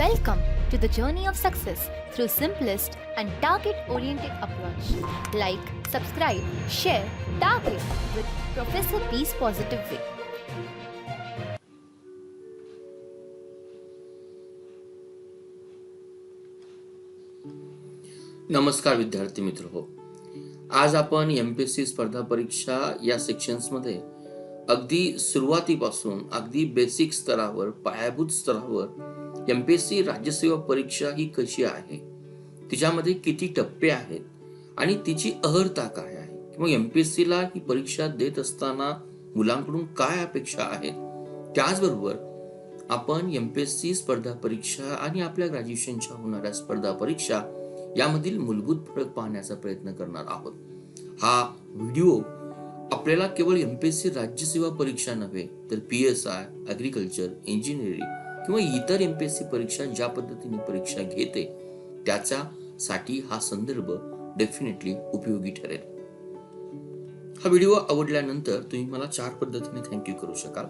Welcome to the journey of success through simplest and target-oriented approach. Like, subscribe, share, target with Professor P's Positive Way. नमस्कार विद्यार्थी मित्र हो. आज आपण MPSC स्पर्धा परीक्षा या सेक्शन्समध्ये अगदी सुरुवातीपासून अगदी बेसिक स्तरावर पायाभूत स्तरावर एमपीएससी राज्यसेवा परीक्षा ही कशी आहे, तिच्यामध्ये किती टप्पे आहेत आणि तिची अर्हता काय आहे, किंवा एमपीएससीला ही परीक्षा देत असताना मुलांकडून काय अपेक्षा आहेत, त्याचबरोबर आपण एमपीएससी स्पर्धा परीक्षा आणि आपल्या ग्रॅज्युएशनच्या होणाऱ्या स्पर्धा परीक्षा यामधील मूलभूत फरक पाहण्याचा प्रयत्न करणार आहोत. हा व्हिडिओ आपल्याला केवळ एमपीएससी राज्यसेवा परीक्षा नव्हे तर पीएसआय, ॲग्रिकल्चर, इंजिनिअरिंग किंवा इतर एमपीएससी परीक्षा ज्या पद्धतीने परीक्षा घेते त्याच्यासाठी हा संदर्भ डेफिनेटली उपयोगी ठरेल. हा व्हिडिओ आवडल्यानंतर तुम्ही मला 4 पद्धतीने थँक्यू करू शकाल.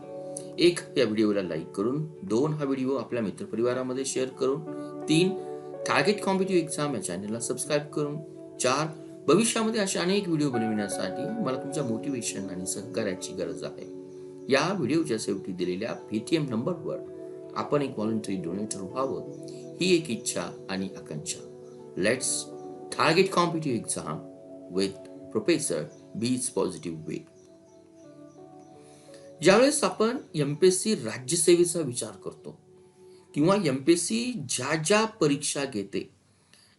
1, या व्हिडिओला लाईक करून, 2, हा व्हिडिओ आपल्या मित्रपरिवारामध्ये शेअर करून, 3, टार्गेट कॉम्पिटिटिव्ह एक्झाम या चॅनलला सबस्क्राईब करून, 4, भविष्यामध्ये असे अनेक व्हिडिओ बनविण्यासाठी मला तुमच्या मोटिवेशन आणि सहकार्याची गरज आहे. या व्हिडिओच्या शेवटी दिलेल्या पेटीएम नंबरवर आपण एक व्हॉलंटरी डोनेटर व्हावं ही एक इच्छा आणि आकांक्षा. Let's target competitive exam with professor B's positive way. ज्यावेळेस आपण एमपीएससी राज्यसेवेचा विचार करतो किंवा एमपीएससी ज्या परीक्षा घेते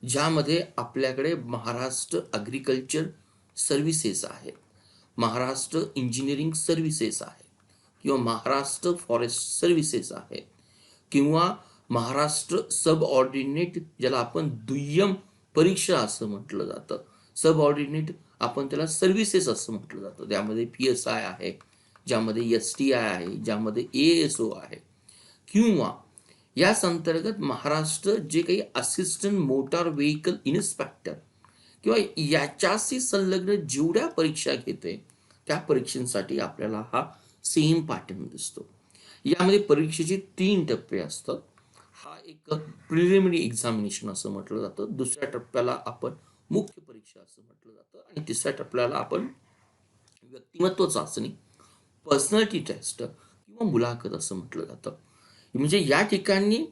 ज्यामध्ये आपल्याकडे महाराष्ट्र ॲग्रिकल्चर सर्व्हिसेस आहेत, महाराष्ट्र इंजिनिअरिंग सर्व्हिसेस आहेत, किंवा महाराष्ट्र फॉरेस्ट सर्व्हिसेस आहेत, किंवा महाराष्ट्र सब ऑर्डिनेट ज्याला आपण दुय्यम परीक्षा असं म्हटलं जातं, सब ऑर्डिनेट आपण त्याला सर्व्हिसेस असं म्हटलं जातं, त्यामध्ये पीएसआय आहे, ज्यामध्ये एसटीआय आहे, ज्यामध्ये एएसओ आहे, किंवा याच अंतर्गत महाराष्ट्र जे काही असिस्टंट मोटार व्हेकल इन्स्पेक्टर किंवा याच्याशी संलग्न जेवढ्या परीक्षा घेते त्या परीक्षेसाठी आपल्याला हा सेम पॅटर्न दिसतो. यामध्ये परीक्षेचे 3 टप्पे असतात. हा एक प्रिलिमिनरी एक्झामिनेशन असं म्हटलं जातं, दुसऱ्या टप्प्याला आपण मुख्य परीक्षा असं म्हटलं जातं, आणि तिसऱ्या टप्प्याला आपण व्यक्तिमत्व चाचणी, पर्सनॅलिटी टेस्ट किंवा मुलाखत असं म्हटलं जातं. म्हणजे या ठिकाणी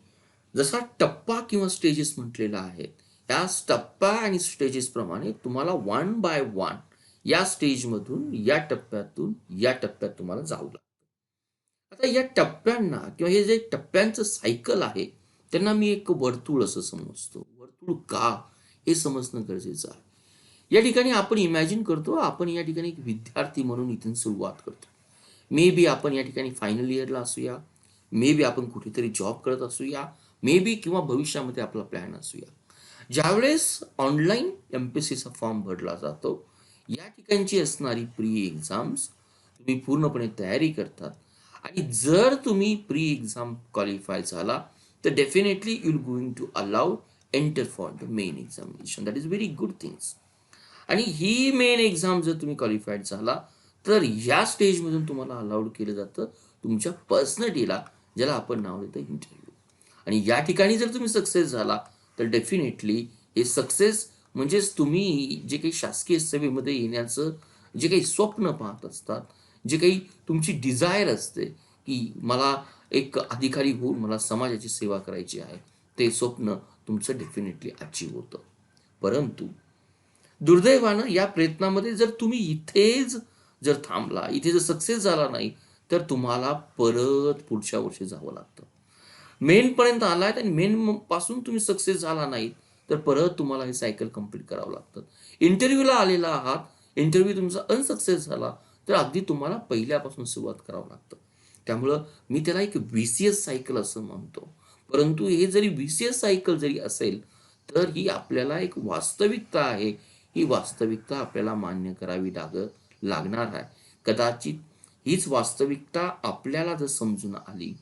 जसा टप्पा किंवा स्टेजेस म्हटलेला आहे, या टप्पा आणि स्टेजेस प्रमाणे तुम्हाला 1 बाय 1 या स्टेजमधून या टप्प्यात तुम्हाला जावं लागतं. आता या टप्प्यांना किंवा हे जे टप्प्यांचं सायकल आहे त्यांना मी एक वर्तुळ असं समजतो. वर्तुळ का हे समजणं गरजेचं आहे. या ठिकाणी आपण इमॅजिन करतो आपण या ठिकाणी एक विद्यार्थी म्हणून इथून सुरुवात करतो. मे बी आपण या ठिकाणी फायनल इयरला असूया, मे बी आपण कुठेतरी जॉब करत असूया, मे बी किंवा भविष्यामध्ये आपला प्लॅन असूया. ज्यावेळेस ऑनलाईन एमपीएससीचा फॉर्म भरला जातो, या ठिकाणची असणारी प्री एक्झाम्स तुम्ही पूर्णपणे तयारी करतात, आणि जर तुम्ही प्री एक्झाम क्वालिफाय झाला तर definitely you will going to allow enter for the main examination. That is very good things. आणि ही मेन एक्झाम जर तुम्ही क्वालिफाईड झाला तर या स्टेजमधून तुम्हाला अलाउड केलं जातं तुमच्या पर्सनॅलिटीला, ज्याला आपण नाव देतो इंटरव्ह्यू. आणि या ठिकाणी जर तुम्ही सक्सेस झाला तर डेफिनेटली हे सक्सेस म्हणजेच तुम्ही जे काही शासकीय सेवेमध्ये येण्याचं जे काही स्वप्न पाहत असतात, जे काही तुमची डिझायर असते की मला एक अधिकारी होऊन मला समाजाची सेवा करायची आहे, ते स्वप्न तुमचं डेफिनेटली अचीव होतं. परंतु दुर्दैवानं या प्रयत्नामध्ये जर तुम्ही इथेच जर थांबला, इथे जर सक्सेस झाला नाही तर तुम्हाला परत पुढच्या वर्षी जावं लागतं. मेन पर्यंत आलाय आणि मेन पासून तुम्ही सक्सेस झाला नाही तर परत तुम्हाला हे सायकल कंप्लीट करावं लागतं. इंटरव्ह्यूला आलेला आहात, इंटरव्ह्यू तुमचा अनसक्सेस झाला तर अगदी तुम्हाला पहिल्यापासून सुरुवात करावं लागतं. त्यामुळं मी त्याला एक व्हीसीएस सायकल असं म्हणतो. परंतु हे जरी व्हीसीएस सायकल जरी असेल तर ही आपल्याला एक वास्तविकता आहे. ही वास्तविकता आपल्याला मान्य करावी लागणार आहे. कदाचित हीच वास्तविकता आपल्याला जर समजून आली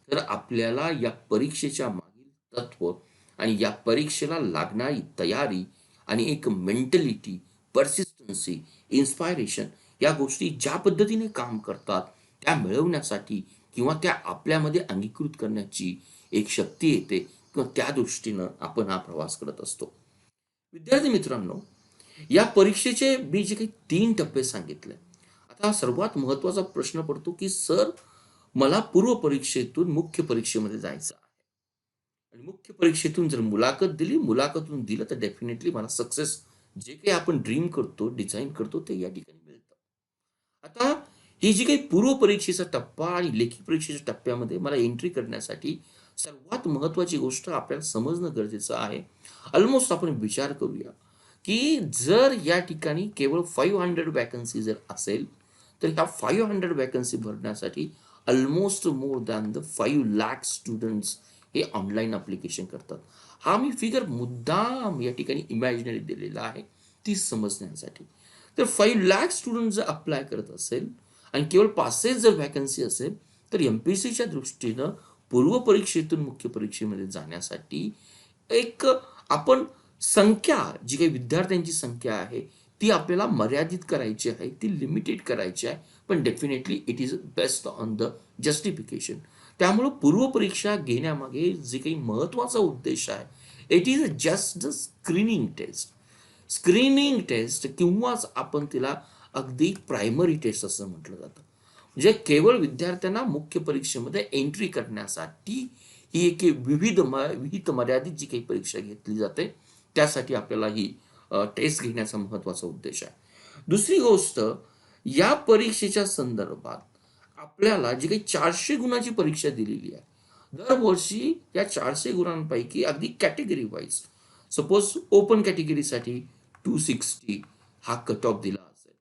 तर आपल्याला या परीक्षेच्या मागील तत्व आणि या परीक्षेला लागणारी तयारी आणि एक मेंटॅलिटी, पर्सिस्टन्सी, इन्स्पायरेशन या गोष्टी ज्या पद्धतीने काम करतात त्या मिळवण्यासाठी किंवा त्या आपल्यामध्ये अंगीकृत करण्याची एक शक्ती येते. किंवा त्या दृष्टीनं आपण हा प्रवास करत असतो. विद्यार्थी मित्रांनो, या परीक्षेचे मी जे काही 3 टप्पे सांगितले, आता सर्वात महत्त्वाचा प्रश्न पडतो, की सर मला पूर्व परीक्षेतून मुख्य परीक्षेमध्ये जायचं आहे. आणि मुख्य परीक्षेतून जर मुलाखत दिली, मुलाखतून दिलं तर डेफिनेटली मला सक्सेस जे काही आपण ड्रीम करतो, डिझाइन करतो ते या ठिकाणी मिळतं. आता ही जी काही पूर्व परीक्षेचा टप्पा आणि लेखी परीक्षेच्या टप्प्यामध्ये मला एंट्री करण्यासाठी सर्वात महत्त्वाची गोष्ट आपल्याला समजणं गरजेचं आहे. ऑलमोस्ट आपण विचार करूया, की जर या ठिकाणी केवळ 500 वॅकन्सी जर असेल, तर ह्या 500 वॅकन्सी भरण्यासाठी almost more than the 5 lakh students हे ऑनलाईन ॲप्लिकेशन करतात. हा मी फिगर मुद्दाम या ठिकाणी इमॅजिनरी दिलेला आहे, ती समजण्यासाठी. तर 5 लाख स्टुडंट जर अप्लाय करत असेल आणि केवळ 500 जर व्हॅकन्सी असेल, तर एम-पी-एस-सीच्या दृष्टीनं पूर्व परीक्षेतून मुख्य परीक्षेमध्ये जाण्यासाठी एक आपण संख्या जी काही विद्यार्थ्यांची संख्या आहे, ती आपल्याला मर्यादित करायची आहे, ती लिमिटेड करायची आहे. पण definitely it is best on the justification. त्यामुळं पूर्व परीक्षा घेण्यामागे जे काही महत्त्वाचा उद्देश आहे, it is just the screening test. Screening test किंवाच आपण तिला अगदी प्रायमरी टेस्ट असं म्हटलं जातं. म्हणजे केवळ विद्यार्थ्यांना मुख्य परीक्षेमध्ये एंट्री करण्यासाठी ही एक विहित मर्यादित जी काही परीक्षा घेतली जाते, त्यासाठी आपल्याला ही टेस्ट घेण्याचा महत्त्वाचा उद्देश आहे. दुसरी गोष्ट, या परीक्षेच्या संदर्भात आपल्याला जी काही 400 गुणाची परीक्षा दिलेली आहे, दरवर्षी या 400 गुणांपैकी अगदी कॅटेगरी वाईज, सपोज ओपन कॅटेगरीसाठी 260 हा कट ऑफ दिला असेल,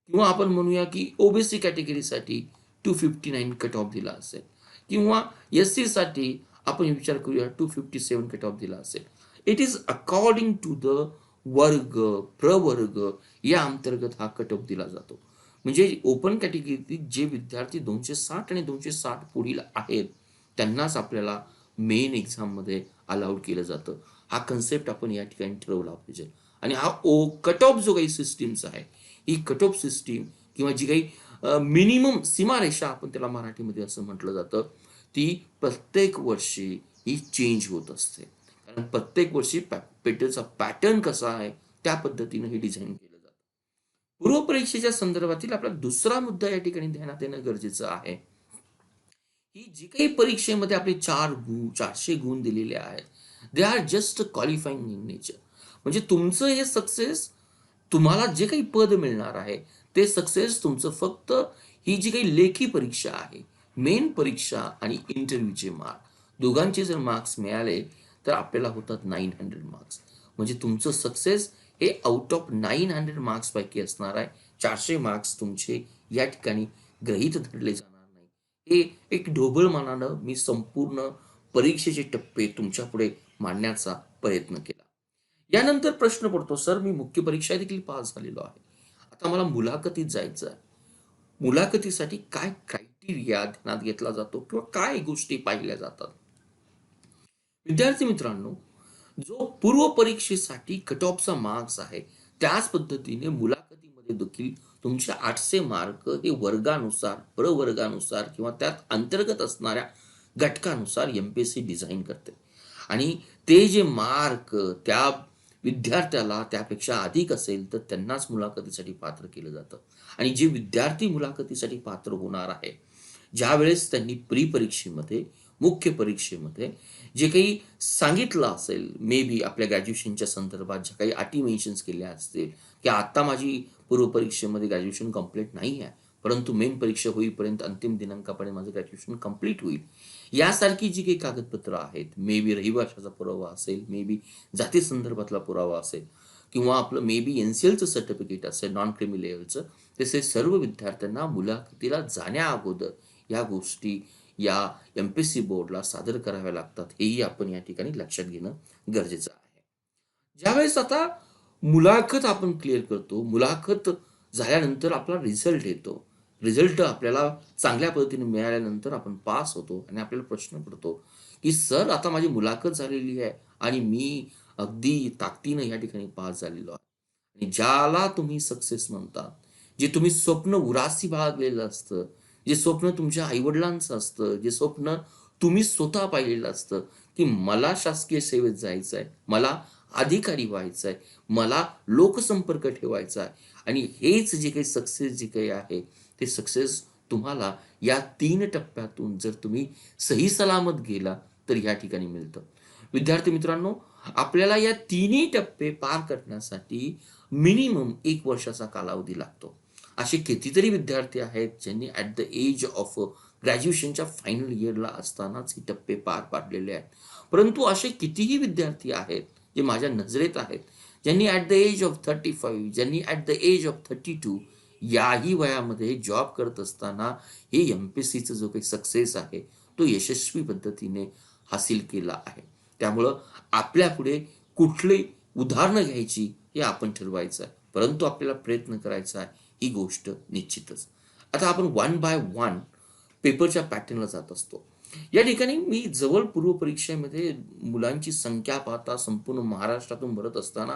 किंवा आपण म्हणूया की ओबीसी कॅटेगरीसाठी 259 कट ऑफ दिला असेल, किंवा एस साठी आपण विचार करूया 257 कट ऑफ दिला असेल. It is according to the वर्ग, प्रवर्ग या अंतर्गत हा कट ऑफ दिला जातो. म्हणजे ओपन कॅटेगरीतील जे विद्यार्थी 260 आणि 260 पुढील आहेत, त्यांनाच आपल्याला मेन एक्झाममध्ये अलाउड केलं जातं. हा कन्सेप्ट आपण या ठिकाणी ठरवला पाहिजे. आणि हा कट ऑफ जो काही सिस्टीम्स आहे, ही कट ऑफ सिस्टीम किंवा जी काही मिनिमम सीमारेषा आपण त्याला मराठीमध्ये असं म्हटलं जातं, ती प्रत्येक वर्षी ही चेंज होत असते. कारण प्रत्येक वर्षी पेटरचा पॅटर्न कसा आहे, त्या पद्धतीनं हे डिझाईन केलं जातं. पूर्व परीक्षेच्या संदर्भातील आपला दुसरा मुद्दा या ठिकाणी ध्यानात येणं गरजेचं आहे, की जी काही परीक्षेमध्ये आपले 400 गुण दिलेले आहेत, they are just qualifying in nature. म्हणजे तुमचं हे सक्सेस, तुम्हाला जे काही पद मिळणार आहे, ते सक्सेस तुमचं फक्त ही जी काही लेखी परीक्षा आहे, मेन परीक्षा आणि इंटरव्ह्यूचे मार्क, दोघांचे जर मार्क्स मिळाले तर आपल्याला होतात 900 मार्क्स. म्हणजे तुमचं सक्सेस हे आउट ऑफ 900 मार्क्स पैकी असणार आहे. 400 मार्क्स तुमचे या ठिकाणी गृहीत धरले जाणार नाही. हे एक ढोबळमानानं मी संपूर्ण परीक्षेचे टप्पे तुमच्या पुढे मांडण्याचा प्रयत्न केला. यानंतर प्रश्न पडतो, सर मी मुख्य परीक्षा देखील पास झालेलो आहे, आता मला मुलाखतीत जायचं आहे. मुलाखतीसाठी काय क्रायटेरिया ध्यानात घेतला जातो किंवा काय गोष्टी पाहिल्या जातात? विद्यार्थी मित्रांनो, जो पूर्व परीक्षेसाठी कट ऑफचा मार्क्स आहे, त्याच पद्धतीने मुलाखतीमध्ये देखील तुमचे 800 मार्क हे वर्गानुसार, प्रवर्गानुसार किंवा त्यात अंतर्गत असणाऱ्या घटकानुसार एम-पी-एस-सी डिझाईन करते. आणि ते जे मार्क त्या विद्यार्थ्याला त्यापेक्षा अधिक असेल, तर त्यांनाच मुलाखतीसाठी पात्र केलं जातं. आणि जे विद्यार्थी मुलाखतीसाठी पात्र होणार आहे, ज्यावेळेस त्यांनी प्री परीक्षेमध्ये, मुख्य परीक्षेमध्ये जे काही सांगितलं असेल, मे बी आपल्या ग्रॅज्युएशनच्या संदर्भात ज्या काही अटी मेन्शन्स केल्या असतील, की आता माझी पूर्व परीक्षेमध्ये ग्रॅज्युएशन कंप्लीट नाही आहे, परंतु मेन परीक्षा होईपर्यंत अंतिम दिनांकापर्यंत माझं ग्रॅज्युएशन कंप्लीट होईल, यासारखी जी काही कागदपत्र आहेत, मे बी रहिवाशाचा पुरावा असेल, मे बी जाती संदर्भातला पुरावा असेल, किंवा आपलं मे बी NCLचं सर्टिफिकेट असेल, नॉन क्रिमी लेव्हलचं, तसे सर्व विद्यार्थ्यांना मुलाखतीला जाण्या अगोदर या गोष्टी या एम-पी-एस-सी बोर्डला सादर कराव्या लागतात. हेही आपण या ठिकाणी लक्षात घेणं गरजेचं आहे. ज्यावेळेस आता मुलाखत आपण क्लिअर करतो, मुलाखत झाल्यानंतर आपला रिझल्ट येतो. रिझल्ट आपल्याला चांगल्या पद्धतीने मिळाल्यानंतर आपण पास होतो आणि आपल्याला प्रश्न पडतो, की सर आता माझी मुलाखत झालेली आहे आणि मी अगदी ताकदीनं या ठिकाणी पास झालेलो आहे. आणि ज्याला तुम्ही सक्सेस म्हणतात, जे तुम्ही स्वप्न उरासी बाळगलेलं असतं, जे स्वप्न तुमच्या आईवडिलांचं असतं, जे स्वप्न तुम्ही स्वतः पाहिलेलं असतं की मला शासकीय सेवेत जायचं आहे, मला अधिकारी व्हायचं आहे, मला लोकसंपर्क ठेवायचा आहे आणि हेच जे काही सक्सेस जे काही आहे ते सक्सेस तुम्हाला या 3 टप्प्यातून जर तुम्ही सही सलामत गेला तर या ठिकाणी मिळतं. विद्यार्थी मित्रांनो, आपल्याला या तिन्ही टप्पे पार करण्यासाठी मिनिमम 1 वर्षाचा कालावधी लागतो. असे कितीतरी विद्यार्थी आहेत ज्यांनी ॲट द एज ऑफ ग्रॅज्युएशनच्या फायनल इयरला असतानाच हे टप्पे पार पाडलेले आहेत. परंतु असे कितीही विद्यार्थी आहेत जे माझ्या नजरेत आहेत, ज्यांनी ॲट द एज ऑफ 35, ज्यांनी ॲट द एज ऑफ 32 याही वयामध्ये जॉब करत असताना हे एम-पी-एस-सीचा जो काही सक्सेस आहे तो यशस्वी पद्धतीने हासिल केला आहे. त्यामुळं आपल्यापुढे कुठली उदाहरणं घ्यायची हे आपण ठरवायचं आहे. परंतु आपल्याला प्रयत्न करायचा आहे ही गोष्ट निश्चितच. आता आपण वन बाय वन पेपरच्या पॅटर्नला जात असतो. या ठिकाणी मी जवळ पूर्व परीक्षेमध्ये मुलांची संख्या पाहता संपूर्ण महाराष्ट्रातून भरत असताना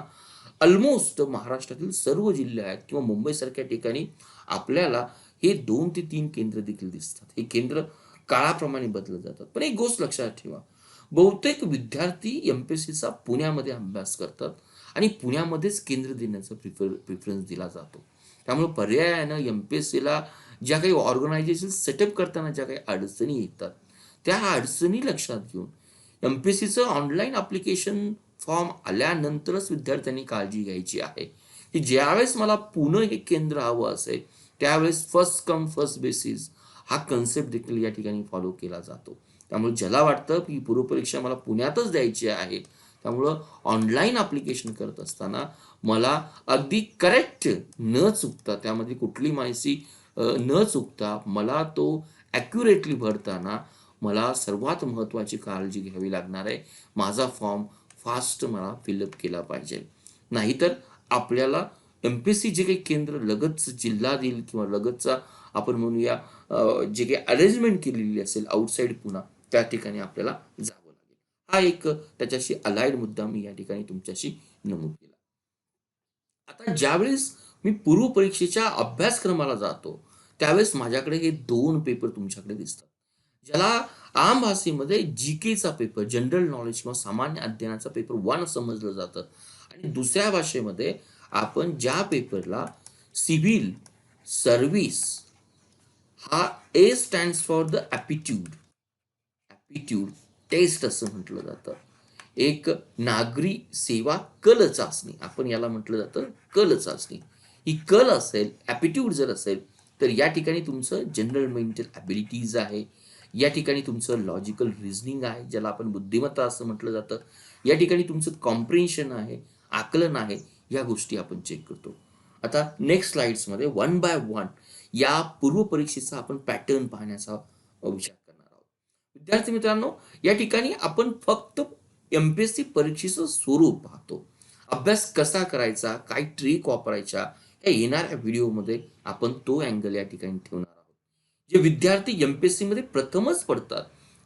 ऑलमोस्ट महाराष्ट्रातील सर्व जिल्हे आहेत किंवा मुंबईसारख्या ठिकाणी आपल्याला हे 2 ते 3 केंद्र देखील दिसतात. हे केंद्र काळाप्रमाणे बदलत जातात. पण एक गोष्ट लक्षात ठेवा, बहुतेक विद्यार्थी एम-पी-एस-सीचा पुण्यामध्ये अभ्यास करतात आणि पुण्यामध्येच केंद्र देण्याचा प्रिफरन्स दिला जातो. त्यामुळे पर्यायानं एम-पी-एस-सीला ज्या काही ऑर्गनायझेशन सेटअप करताना ज्या काही अडचणी येतात, त्या अडचणी लक्षात घेऊन एम-पी-एस-सीचं ऑनलाईन ॲप्लिकेशन फॉर्म आल्यानंतरच विद्यार्थ्यांनी काळजी घ्यायची आहे, की ज्यावेळेस मला पुणे हे केंद्र हवं असेल, त्यावेळेस फर्स्ट कम फर्स्ट बेसिस हा कन्सेप्ट देखील या ठिकाणी फॉलो केला जातो. त्यामुळे ज्याला वाटतं की पूर्वपरीक्षा मला पुण्यातच द्यायची आहे, त्यामुळं ऑनलाईन ॲप्लिकेशन करत असताना मला अगदी करेक्ट न चुकता त्यामध्ये कुठली माहिती न चुकता मला तो ॲक्युरेटली भरताना मला सर्वात महत्त्वाची काळजी घ्यावी लागणार आहे. माझा फॉर्म फास्ट मला फिलअप केला पाहिजे. नाहीतर आपल्याला एम-पी-एस-सी जे काही केंद्र लगतच जिल्हा देईल किंवा लगतचा आपण म्हणूया जे काही अरेंजमेंट केलेली असेल आउटसाईड पुणा, त्या ठिकाणी आपल्याला जावं लागेल. हा एक त्याच्याशी अलाइड मुद्दा मी या ठिकाणी तुमच्याशी नमूद केला. आता ज्यावेळेस मी पूर्व परीक्षेच्या अभ्यासक्रमाला जातो, त्यावेळेस माझ्याकडे हे 2 पेपर तुमच्याकडे दिसतात. ज्याला आम भाषेमध्ये जी-केचा पेपर, जनरल नॉलेज किंवा सामान्य अध्ययनाचा पेपर 1 समजलं जातं आणि दुसऱ्या भाषेमध्ये आपण ज्या पेपरला सिव्हिल सर्व्हिस हा A stands for the aptitude test असं म्हटलं जातं. एक नागरी सेवा कल चाचणी आपण याला म्हटलं जातं कल चाचणी. ही कल असेल, ॲप्टिट्यूड जर असेल तर या ठिकाणी तुमचं जनरल मेंटल ॲबिलिटीज आहे, या ठिकाणी तुमचं लॉजिकल रिझनिंग आहे, ज्याला आपण बुद्धिमत्ता असं म्हटलं जातं, या ठिकाणी तुमचं कॉम्प्रिहेन्शन आहे, आकलन आहे, या गोष्टी आपण चेक करतो. आता नेक्स्ट स्लाइड्समध्ये वन बाय वन या पूर्व परीक्षेचा आपण पॅटर्न पाहण्याचा विचार करणार आहोत. विद्यार्थी मित्रांनो, या ठिकाणी आपण फक्त एम-पी-एस-सी परीक्षेचं स्वरूप पाहतो. अभ्यास कसा करायचा, काय ट्रिक वापरायच्या, या येणाऱ्या व्हिडिओमध्ये आपण तो अँगल या ठिकाणी ठेवणार आहोत. जे विद्यार्थी एम-पी-एस-सी मध्ये प्रथमच पडतात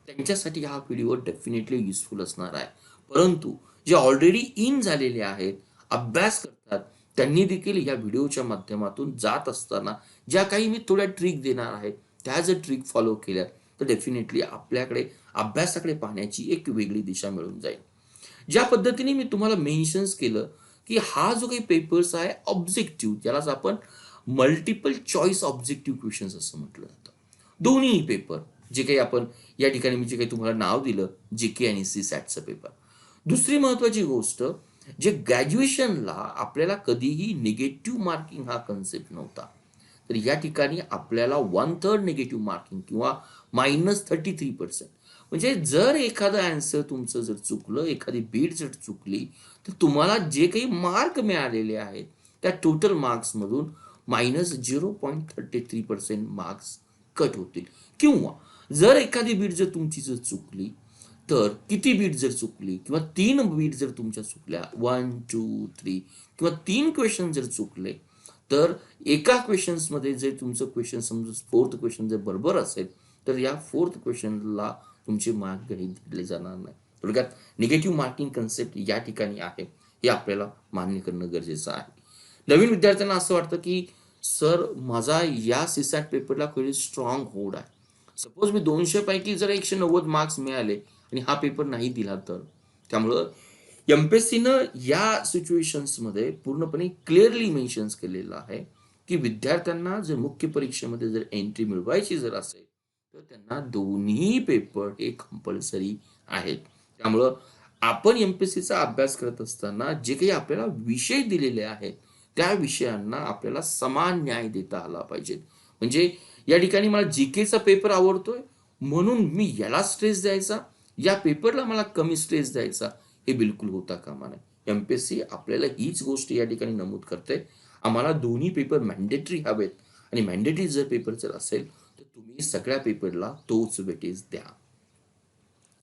त्यांच्यासाठी हा व्हिडिओ डेफिनेटली युजफुल असणार आहे. परंतु जे ऑलरेडी इन झालेले आहेत, अभ्यास करतात, त्यांनी देखील या व्हिडिओच्या माध्यमातून जात असताना ज्या काही मी थोड्या ट्रिक देणार आहे, त्या जर ट्रिक फॉलो केल्या तर डेफिनेटली आपल्याकडे अभ्यासाकडे पाहण्याची एक वेगळी दिशा मिळून जाईल. ज्या पद्धतीने मी तुम्हाला मेन्शन्स केलं की हा जो काही पेपर्स आहे ऑब्जेक्टिव्ह, ज्यालाच आपण मल्टिपल चॉईस ऑब्जेक्टिव्ह क्वेश्चन्स असं म्हटलं जातं. दोन्ही पेपर जे काही आपण या ठिकाणी मी जे काही तुम्हाला नाव दिलं जी-के आणि सी-सॅटचं पेपर. दुसरी महत्त्वाची गोष्ट, जे ग्रॅज्युएशनला आपल्याला कधीही निगेटिव्ह मार्किंग हा कन्सेप्ट नव्हता, तर या ठिकाणी आपल्याला 1/3 निगेटिव्ह मार्किंग किंवा -33%, म्हणजे जर एखादं आन्सर तुमचं जर चुकलं, एखादी बीट जर चुकली, तर तुम्हाला जे काही मार्क मिळालेले आहेत त्या टोटल मार्क्समधून -0.33% मार्क्स कट होतील. किंवा जर एखादी बीट जर तुमची जर चुकली, तर किती बीट जर चुकली किंवा 3 बीट जर तुमच्या चुकल्या, 1, 2, 3 किंवा 3 क्वेश्चन जर चुकले, तर एका क्वेश्चन्समध्ये जर तुमचं क्वेश्चन समजा 4th क्वेश्चन जर बरोबर असेल, तर या 4th क्वेश्चनला तुमचे मार्क गृहीत धरले जाणार नाही. थोडक्यात निगेटिव्ह मार्किंग कन्सेप्ट या ठिकाणी आहे, हे आपल्याला मान्य करणं गरजेचं आहे. नवीन विद्यार्थ्यांना असं वाटतं की सर माझा या सी-सॅट पेपरला काही स्ट्रॉंग होड आहे, सपोज मी 200 पैकी जर 190 मार्क्स मिळाले आणि हा पेपर नाही दिला तर. त्यामुळं एमपीएससीनं या सिच्युएशन्समध्ये पूर्णपणे क्लिअरली मेन्शन्स केलेलं आहे की विद्यार्थ्यांना जर मुख्य परीक्षेमध्ये जर एंट्री मिळवायची जर असेल तर त्यांना दोन्ही पेपर हे कंपल्सरी आहेत. त्यामुळं आपण एमपीएससीचा अभ्यास करत असताना जे काही आपल्याला विषय दिलेले आहेत त्या विषयांना आपल्याला समान न्याय देता आला पाहिजे. म्हणजे या ठिकाणी मला जीकेचा पेपर आवडतोय म्हणून मी याला स्ट्रेस द्यायचा, या पेपरला मला कमी स्ट्रेस द्यायचा, हे बिलकुल होता कामा नये. एमपीएससी आपल्याला हीच गोष्ट या ठिकाणी नमूद करते, आम्हाला दोन्ही पेपर मॅन्डेटरी हवेत आणि मॅन्डेटरी जर पेपर जर असेल तर तुम्ही सगळ्या पेपरला तोच वेटेज द्या.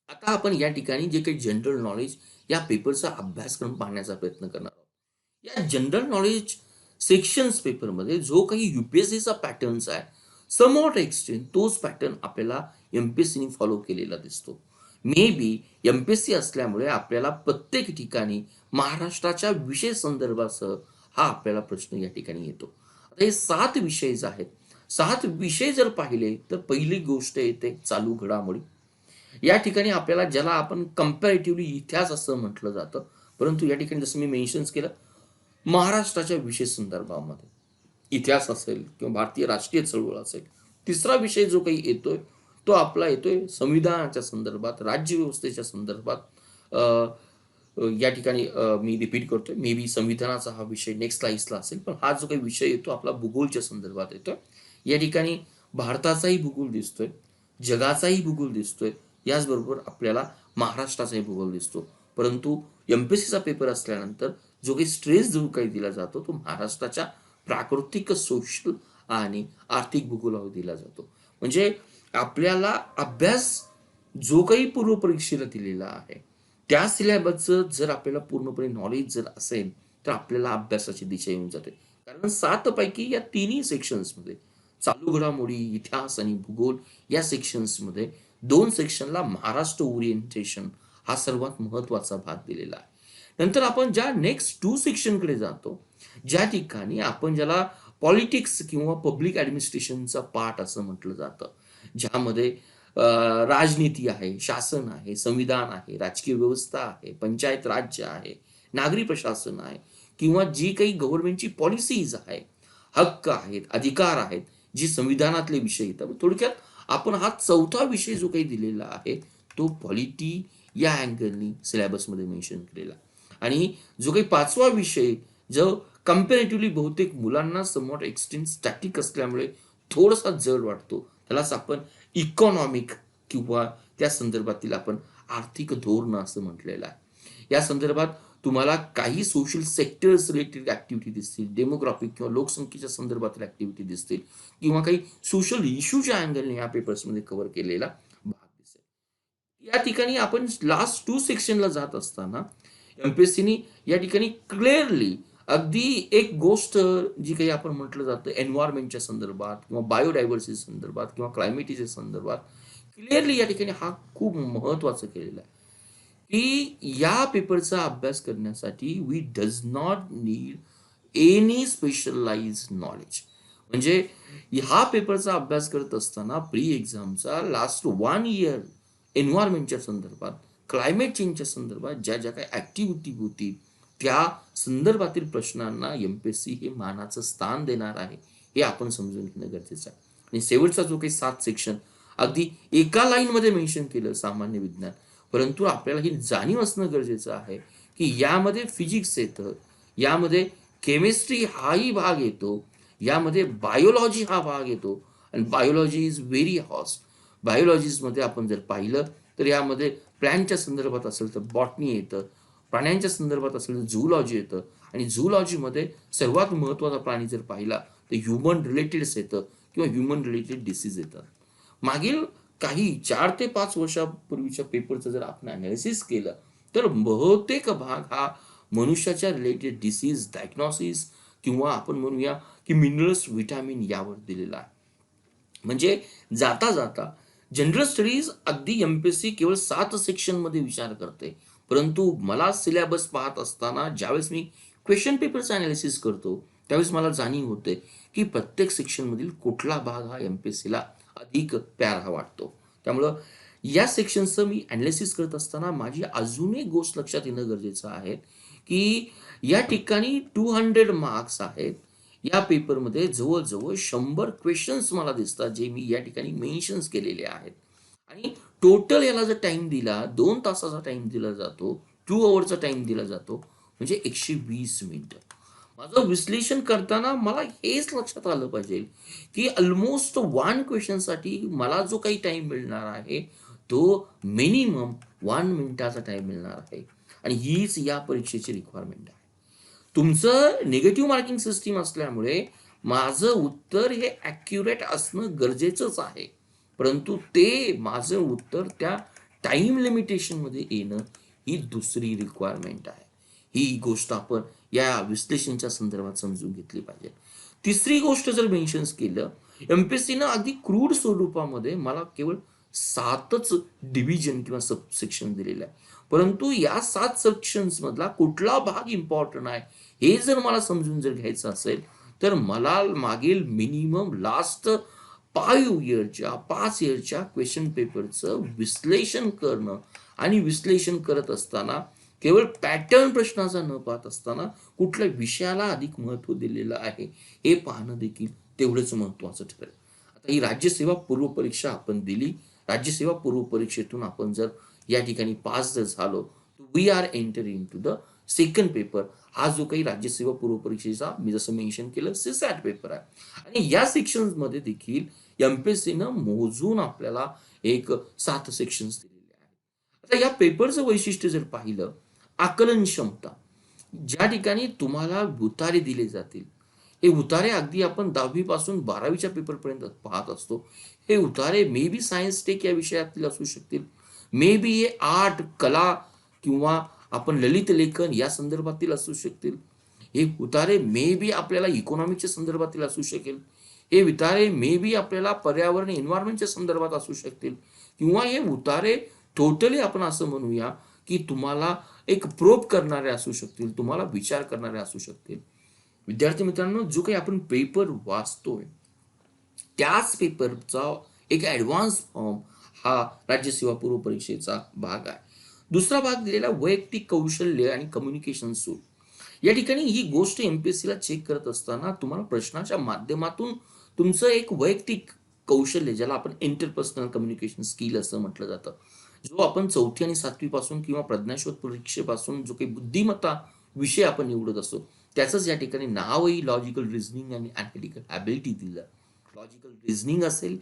आता आपण या ठिकाणी जे काही जनरल नॉलेज या पेपरचा अभ्यासक्रम पाहण्याचा प्रयत्न करणार आहोत. या जनरल नॉलेज सेक्शन्स पेपरमध्ये जो काही युपीएससीचा पॅटर्न्स आहे समॉट एक्सटेंड तोच पॅटर्न आपल्याला एमपीएससीने फॉलो केलेला दिसतो. मे बी एमपीएससी असल्यामुळे आपल्याला प्रत्येक ठिकाणी महाराष्ट्राच्या विषय संदर्भासह हा आपल्याला प्रश्न या ठिकाणी येतो. आता हे 7 विषय जे आहेत, 7 विषय जर पाहिले तर पहिली गोष्ट येते चालू घडामोडी. या ठिकाणी आपल्याला ज्याला आपण कंपॅरेटिव्हली इतिहास असं म्हटलं जातं, परंतु या ठिकाणी जसं मी मेन्शन्स केलं महाराष्ट्राच्या विषय संदर्भामध्ये इतिहास असेल किंवा भारतीय राष्ट्रीय चळवळ असेल. तिसरा विषय जो काही येतोय तो आपला येतोय संविधानाच्या संदर्भात, राज्यव्यवस्थेच्या संदर्भात. अ, या ठिकाणी मी रिपीट करतोय, मे बी संविधानाचा हा विषय नेक्स्ट स्लाइसला असेल, पण हा जो काही विषय येतो आपला भूगोलच्या संदर्भात येतोय. या ठिकाणी भारताचाही भूगोल दिसतोय, जगाचाही भूगोल दिसतोय, याचबरोबर आपल्याला महाराष्ट्राचाही भूगोल दिसतो. परंतु एमपीएससीचा पेपर असल्यानंतर जो काही स्ट्रेस जो काही दिला जातो तो महाराष्ट्राच्या प्राकृतिक, सोशल आणि आर्थिक भूगोलावर दिला जातो. म्हणजे आपल्याला अभ्यास जो काही पूर्व परीक्षेला दिलेला आहे त्या सिलेबसचं जर आपल्याला पूर्णपणे नॉलेज जर असेल तर आपल्याला अभ्यासाची दिशा येऊन जाते. कारण 7 पैकी या तिन्ही सेक्शन्समध्ये चालू घडामोडी, इतिहास आणि भूगोल या सेक्शन्समध्ये 2 सेक्शनला महाराष्ट्र ओरिएंटेशन हा सर्वात महत्वाचा भाग दिलेला आहे. नंतर आपण ज्या नेक्स्ट 2 सेक्शनकडे जातो, ज्या ठिकाणी आपण ज्याला पॉलिटिक्स किंवा पब्लिक ॲडमिनिस्ट्रेशनचा पार्ट असं म्हटलं जातं, ज्यामध्ये राजनीती आहे, शासन आहे, संविधान आहे, राजकीय व्यवस्था आहे, पंचायत राज्य आहे, नागरी प्रशासन आहे किंवा जी काही गव्हर्नमेंटची पॉलिसीज आहे, हक्क आहेत, अधिकार आहेत, जी संविधानातले विषय येतात. थोडक्यात आपण हा 4था विषय जो काही दिलेला आहे तो पॉलिटी या अँगलनी सिलेबसमध्ये मेन्शन केलेला. आणि जो काही 5वा विषय जो कंपॅरेटिव्हली बहुतेक मुलांना समॉट एक्सटेंड स्टॅटिक असल्यामुळे थोडासा जड वाटतो, त्यालाच आपण इकॉनॉमिक किंवा त्या संदर्भातील आपण आर्थिक धोरण असं म्हटलेलं आहे. या संदर्भात तुम्हाला काही सोशल सेक्टर्स रिलेटेड ऍक्टिव्हिटी दिसतील, डेमोग्राफिक किंवा लोकसंख्येच्या संदर्भातील ऍक्टिव्हिटी दिसतील किंवा काही सोशल इश्यूच्या अँगलने या पेपर्समध्ये कव्हर केलेला भाग दिसेल. या ठिकाणी आपण लास्ट 2 सेक्शनला जात असताना एमपीएससीनी या ठिकाणी क्लिअरली अगदी एक गोष्ट जी काही आपण म्हटलं जातं एन्व्हायरमेंटच्या संदर्भात किंवा बायोडायव्हर्सिटी संदर्भात किंवा क्लायमेटीच्या संदर्भात क्लिअरली या ठिकाणी हा खूप महत्वाचं केलेला आहे की या पेपरचा अभ्यास करण्यासाठी we does not need any specialize knowledge. म्हणजे हा पेपरचा अभ्यास करत असताना प्री एक्झामचा लास्ट 1 इयर एन्व्हायरमेंटच्या संदर्भात, क्लायमेट चेंजच्या संदर्भात ज्या ज्या काही ऍक्टिव्हिटी होती त्या संदर्भातील प्रश्नांना एमपीएससी हे मानाचं स्थान देणार आहे हे आपण समजून घेणं गरजेचं आहे. आणि शेवटचा जो काही 7 सेक्शन अगदी एका लाईनमध्ये मेन्शन केलं सामान्य विज्ञान, परंतु आपल्याला ही जाणीव असणं गरजेचं आहे की यामध्ये फिजिक्स येतं, यामध्ये केमिस्ट्री हाही भाग येतो, यामध्ये बायोलॉजी हा भाग येतो आणि बायोलॉजी इज व्हेरी हॉस्ट. बायोलॉजीमध्ये आपण जर पाहिलं तर यामध्ये प्लॅनच्या संदर्भात असेल तर बॉटनी येतं, प्राण्यांच्या संदर्भात असेल तर झूलॉजी येतं आणि झूलॉजीमध्ये सर्वात महत्त्वाचा प्राणी जर पाहिला तर ह्युमन रिलेटेड्स येतं किंवा ह्युमन रिलेटेड डिसीज येतात. मागील काही 4 ते 5 वर्षापूर्वीच्या पेपरचं जर आपण अनालिसिस केलं तर बहुतेक भाग हा मनुष्याच्या रिलेटेड डिसीज, डायग्नॉसिस किंवा आपण म्हणूया की मिनरल्स, व्हिटॅमिन यावर दिलेला आहे. म्हणजे जाता जाता जनरल स्टडीज अगदी एमपीएससी केवळ 7 सेक्शनमध्ये विचार करते, परंतु मला सिलेबस पाहत असताना ज्यावेळेस मी क्वेश्चन पेपरचं अनालिसिस करतो त्यावेळेस मला जाणीव होते की प्रत्येक सेक्शनमधील कुठला भाग हा एमपीएससीला अधिक प्यारा वाटतो. त्यामुळं या सेक्शनचं मी ॲनालिसिस करत असताना माझी अजून एक गोष्ट लक्षात येणं गरजेचं आहे, की या ठिकाणी 200 मार्क्स आहेत. या पेपरमध्ये जवळ-जवळ 100 क्वेशन्स मला दिसतात, जे मी या ठिकाणी मेन्शन्स केलेले आहेत. आणि टोटल याला जर टाईम दिला, 2 तासाचा टाईम दिला जातो, 2 अवरचा टाईम दिला जातो, म्हणजे 120 मिनिटं. माझं विश्लेषण करताना मला हेच लक्षात आलं पाहिजे, की अल्मोस्ट 1 क्वेशनसाठी मला जो काही टाईम मिळणार आहे, तो मिनिमम 1 मिनिटाचा टाईम मिळणार आहे. आणि हीच या परीक्षेची रिक्वायरमेंट आहे. तुमचं निगेटिव्ह मार्किंग सिस्टीम असल्यामुळे माझं उत्तर हे ॲक्युरेट असणं गरजेचंच आहे. परंतु ते माझं उत्तर त्या टाईम लिमिटेशनमध्ये येणं ही दुसरी रिक्वायरमेंट आहे. ही गोष्ट आपण या विश्लेषणच्या संदर्भात समजून घेतली पाहिजे. तिसरी गोष्ट जर मेन्शन्स केलं, एम-पी-एस-सीनं अगदी क्रूड स्वरूपामध्ये मला केवळ 7च डिव्हिजन किंवा सबसेक्शन दिलेलं आहे. परंतु या 7 सेक्शन्समधला कुठला भाग इम्पॉर्टंट आहे, हे जर मला समजून जर घ्यायचं असेल, तर मला मागील मिनिमम लास्ट 5 इयरच्या क्वेश्चन पेपरचं विश्लेषण करणं आणि विश्लेषण करत असताना केवळ पॅटर्न प्रश्नाचा न पाहत असताना कुठल्या विषयाला अधिक महत्त्व दिलेलं आहे, हे पाहणं देखील तेवढंच महत्त्वाचं ठरेल. आता ही राज्यसेवा पूर्व परीक्षा आपण दिली. राज्यसेवा पूर्व परीक्षेतून आपण जर या ठिकाणी पास जर झालो, we are entering to the second paper. हा जो काही राज्यसेवा पूर्व परीक्षेचा मी जसं मेन्शन केलं सीसॅट पेपर आहे. आणि या सेक्शन्समध्ये देखील एम-पी-एस-सीनं मोजून आपल्याला एक 7 सेक्शन्स दिलेले आहेत. आता या पेपरचं वैशिष्ट्य जर पाहिलं, आकलन क्षमता, ज्या ठिकाणी तुम्हाला उतारे दिले जातील, हे उतारे अगदी आपण 10वी पासून 12वीच्या पेपरपर्यंत पाहत असतो. हे उतारे मे बी सायन्स टेक या विषयातील असू शकतील, मे बी हे आर्ट, कला किंवा आपण ललित लेखन या संदर्भातील असू शकतील. हे उतारे मे बी आपल्याला इकॉनॉमिक्सच्या संदर्भातील असू शकेल. हे उतारे मे बी आपल्याला पर्यावरण एन्व्हायरमेंटच्या संदर्भात असू शकतील, किंवा हे उतारे टोटली आपण असं म्हणूया की तुम्हाला एक प्रोब करणारे असू शकतील, तुम्हाला विचार करणारे असू शकतील. विद्यार्थी मित्रांनो, जो काही आपण पेपर वाचतोय त्याच पेपरचा एक ॲडव्हान्स फॉर्म हा राज्यसेवा पूर्व परीक्षेचा भाग आहे. दुसरा भाग दिलेला वैयक्तिक कौशल्य आणि कम्युनिकेशन स्किल. या ठिकाणी ही गोष्ट एम-पी-एस-सीला चेक करत असताना तुम्हाला प्रश्नाच्या माध्यमातून तुमचं एक वैयक्तिक कौशल्य, ज्याला आपण इंटरपर्सनल कम्युनिकेशन स्किल असं म्हटलं जातं, जो आपण 4थी आणि 7वी पासून किंवा प्रज्ञाशोध परीक्षेपासून जो काही बुद्धिमत्ता विषय आपण निवडत असतो, त्याचंच या ठिकाणी नावही लॉजिकल रिझनिंग आणि ॲनालिटिकल ॲबिलिटी दिलं. लॉजिकल रिझनिंग असेल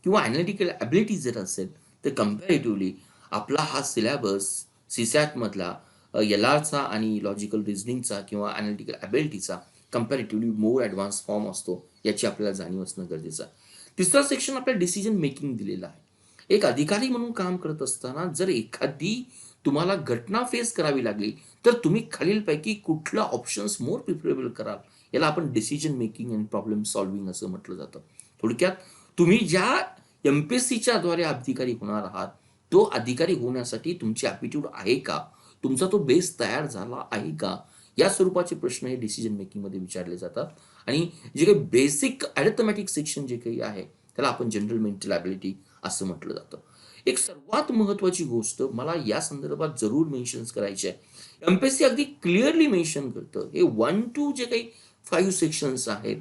किंवा ॲनालिटिकल ॲबिलिटी जर असेल, तर कम्पॅरेटिव्हली आपला हा सिलॅबस सीसॅटमधला एल-आरचा आणि लॉजिकल रिझनिंगचा किंवा ॲनालिटिकल ॲबिलिटीचा कम्पॅरेटिव्हली मोर ॲडव्हान्स फॉर्म असतो, याची आपल्याला जाणीव असणं गरजेचं आहे. तिसरा सेक्शन आपल्याला डिसिजन मेकिंग दिलेला आहे. एक अधिकारी म्हणून काम करत असताना जर एखादी तुम्हाला घटना फेस करावी लागली, तर तुम्ही खालीलपैकी कुठला ऑप्शन्स मोर प्रिफरेबल कराल, याला आपण decision making and problem solving असं म्हटलं जातं. थोडक्यात तुम्ही ज्या एम-पी-एस-सीच्या द्वारे अधिकारी होणार आहात, तो अधिकारी होण्यासाठी तुमची ॲप्टिट्यूड आहे का, तुमचा तो बेस तयार झाला आहे का, या स्वरूपाचे प्रश्न हे डिसिजन मेकिंगमध्ये विचारले जातात. आणि जे काही बेसिक अरिथमॅटिक सेक्शन जे काही आहे, त्याला आपण जनरल मेंटल ॲबिलिटी असं म्हटलं जातं. एक सर्वात महत्त्वाची गोष्ट मला या संदर्भात जरूर मेन्शन करायची आहे. एम-पी-एस-सी अगदी क्लिअरली मेन्शन करतं, हे 1 to जे काही 5 सेक्शन्स आहेत,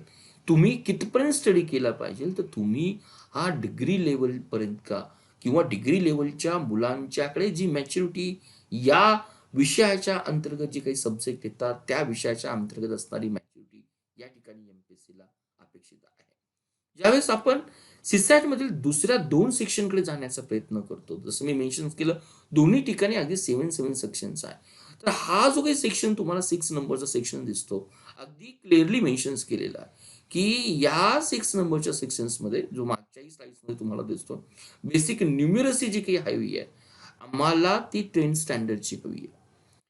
तुम्ही कितपर्यंत स्टडी केला पाहिजे, तर तुम्ही हा डिग्री लेवलपर्यंत का किंवा डिग्री लेवलच्या मुलांच्याकडे जी मॅच्युरिटी या विषयाच्या अंतर्गत जे काही सब्जेक्ट येतात, त्या विषयाच्या अंतर्गत असणारी मॅच्युरिटी या ठिकाणी एम-पी-एस-सीला अपेक्षित आहे. ज्यावेळेस आपण सीसॅट मधील दुसऱ्या 2 सेक्शनकडे जाण्याचा प्रयत्न करतो, जसं मी मेन्शन केलं, दोन्ही ठिकाणी अगदी 7 सेक्शन्स आहे. तर हा जो काही सेक्शन तुम्हाला 6 नंबरचा सेक्शन दिसतो, अगदी क्लिअरली मेन्शन केलेला आहे की या 6 नंबरच्या सेक्शन्समध्ये, जो मागच्याही स्लाइड्समध्ये तुम्हाला दिसतो, बेसिक न्यूमरसी जी काही हवी आहे, आम्हाला ती 10th स्टँडर्डची हवी आहे.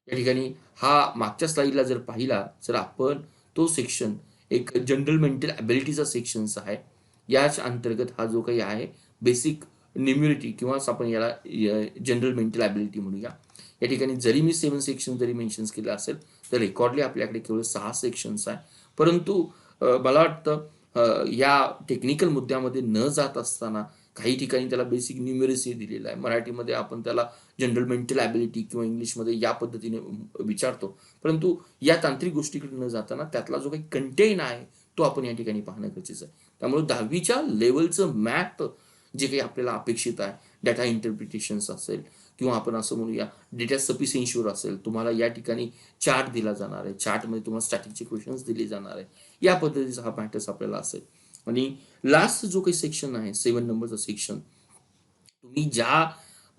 या ठिकाणी हा मागच्या स्लाइडला जर पाहिला, तर आपण तो सेक्शन एक जनरल मेंटल ॲबिलिटीचा सेक्शन्स आहे. याच अंतर्गत हा जो काही आहे बेसिक न्यूमरिटी किंवा आपण याला जनरल मेंटल ॲबिलिटी म्हणूया. या ठिकाणी जरी मी 7 सेक्शन जरी मेन्शन केलं असेल, तर रेकॉर्डली आपल्याकडे केवळ 6 सेक्शन्स आहे. परंतु मला वाटतं या टेक्निकल मुद्द्यामध्ये न जात असताना काही ठिकाणी त्याला बेसिक न्यूमेरसी दिलेलं आहे. मराठीमध्ये आपण त्याला जनरल मेंटल ॲबिलिटी किंवा इंग्लिशमध्ये या पद्धतीने विचारतो. परंतु या तांत्रिक गोष्टीकडे न जाताना त्यातला जो काही कंटेन आहे तो आपण या ठिकाणी पाहणं गरजेचं आहे. त्यामुळे 10वीच्या लेवलचं मॅथ जे काही आपल्याला अपेक्षित आहे, डेटा इंटरप्रिटेशन्स असेल किंवा आपण असं म्हणूया डेटा सफिशियन्सीवर असेल, तुम्हाला या ठिकाणी चार्ट दिला जाणार आहे. चार्टमध्ये तुम्हाला स्टॅटिकचे क्वेश्चन्स दिले जाणार आहे. या पद्धतीचा हा मॅटर्स आपल्याला असेल. आणि लास्ट जो काही सेक्शन आहे 7 नंबरचा सेक्शन, तुम्ही ज्या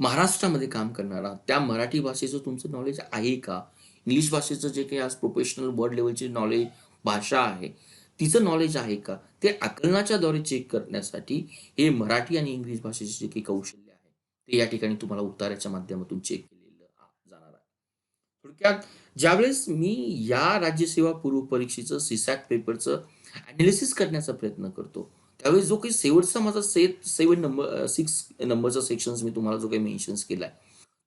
महाराष्ट्रामध्ये काम करणार आहात त्या मराठी भाषेचं तुमचं नॉलेज आहे का, इंग्लिश भाषेचं जे काही आज प्रोफेशनल वर्ड लेवलची नॉलेज भाषा आहे तिचं नॉलेज आहे का, ते आकलनाच्या द्वारे चेक करण्यासाठी हे मराठी आणि इंग्लिश भाषेचे जे काही कौशल्य आहे ते या ठिकाणी तुम्हाला उत्तराच्या माध्यमातून चेक केलेलं जाणार आहे. थोडक्यात ज्यावेळेस मी या राज्यसेवा पूर्व परीक्षेचं सीसॅट पेपरचं अनालिसिस करण्याचा प्रयत्न करतो त्यावेळेस जो काही शेवटचा माझा 6 नंबरचा सेक्शन्स मी तुम्हाला जो काही मेन्शन्स केलाय,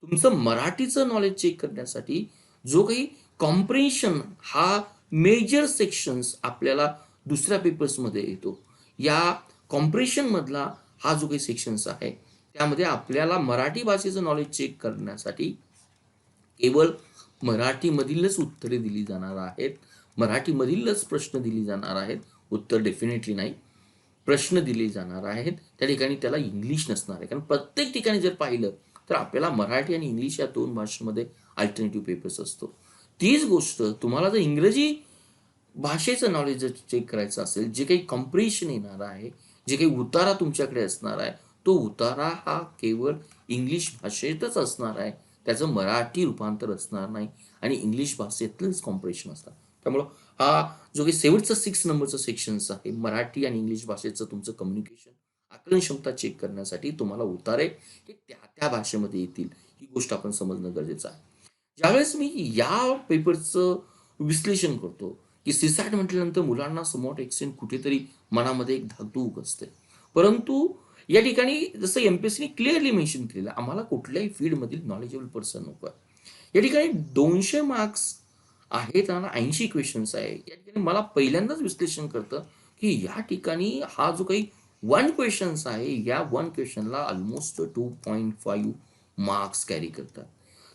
तुमचं मराठीचं नॉलेज चेक करण्यासाठी जो काही कॉम्प्रिहेन्शन हा मेजर सेक्शन्स आपल्याला दुसऱ्या पेपर्समध्ये येतो. या कॉम्प्रिहेन्शन मधला हा जो काही सेक्शन्स आहे त्यामध्ये आपल्याला मराठी भाषेचं नॉलेज चेक करण्यासाठी केवळ मराठीमधीलच उत्तरे दिली जाणार आहेत, मराठीमधीलच प्रश्न दिले जाणार आहेत. उत्तर डेफिनेटली नाही, प्रश्न दिले जाणार आहेत. त्या ठिकाणी त्याला इंग्लिश नसणार आहे. कारण प्रत्येक ठिकाणी जर पाहिलं तर आपल्याला मराठी आणि इंग्लिश या 2 भाषेमध्ये अल्टरनेटिव्ह पेपर्स असतो. तीच गोष्ट तुम्हाला जर इंग्रजी भाषेचं नॉलेज जर चेक करायचं असेल, जे काही कॉम्प्रिहेन्शन येणार आहे, जे काही उतारा तुमच्याकडे असणार आहे, तो उतारा हा केवळ इंग्लिश भाषेतच असणार आहे. त्याचं मराठी रूपांतर असणार नाही आणि इंग्लिश भाषेतलंच कॉम्प्रिहेन्शन असणार. त्यामुळं हा जो काही शेवटचा 6 नंबरचा सेक्शन्स आहे, मराठी आणि इंग्लिश भाषेचं तुमचं कम्युनिकेशन आकलन क्षमता चेक करण्यासाठी तुम्हाला उतारे हे त्या भाषेमध्ये येतील, ही गोष्ट आपण समजणं गरजेचं आहे. ज्यावेळेस मी या पेपरचं विश्लेषण करतो की सीसॅट म्हटल्यानंतर मुलांना समोर एक्सटेंट कुठेतरी मनामध्ये एक धाकधूक असते. परंतु या ठिकाणी जसं एमपीएससीने क्लिअरली मेन्शन केलेलं आहे, आम्हाला कुठल्याही फील्डमधील नॉलेजेबल पर्सन नको आहे. या ठिकाणी 200 मार्क्स आहेत आणि 80 क्वेश्चन्स आहे. या ठिकाणी मला पहिल्यांदाच विश्लेषण करतं की या ठिकाणी हा जो काही 1 क्वेश्चन्स आहे, या 1 क्वेश्चनला ऑलमोस्ट 2.5 मार्क्स कॅरी करतात.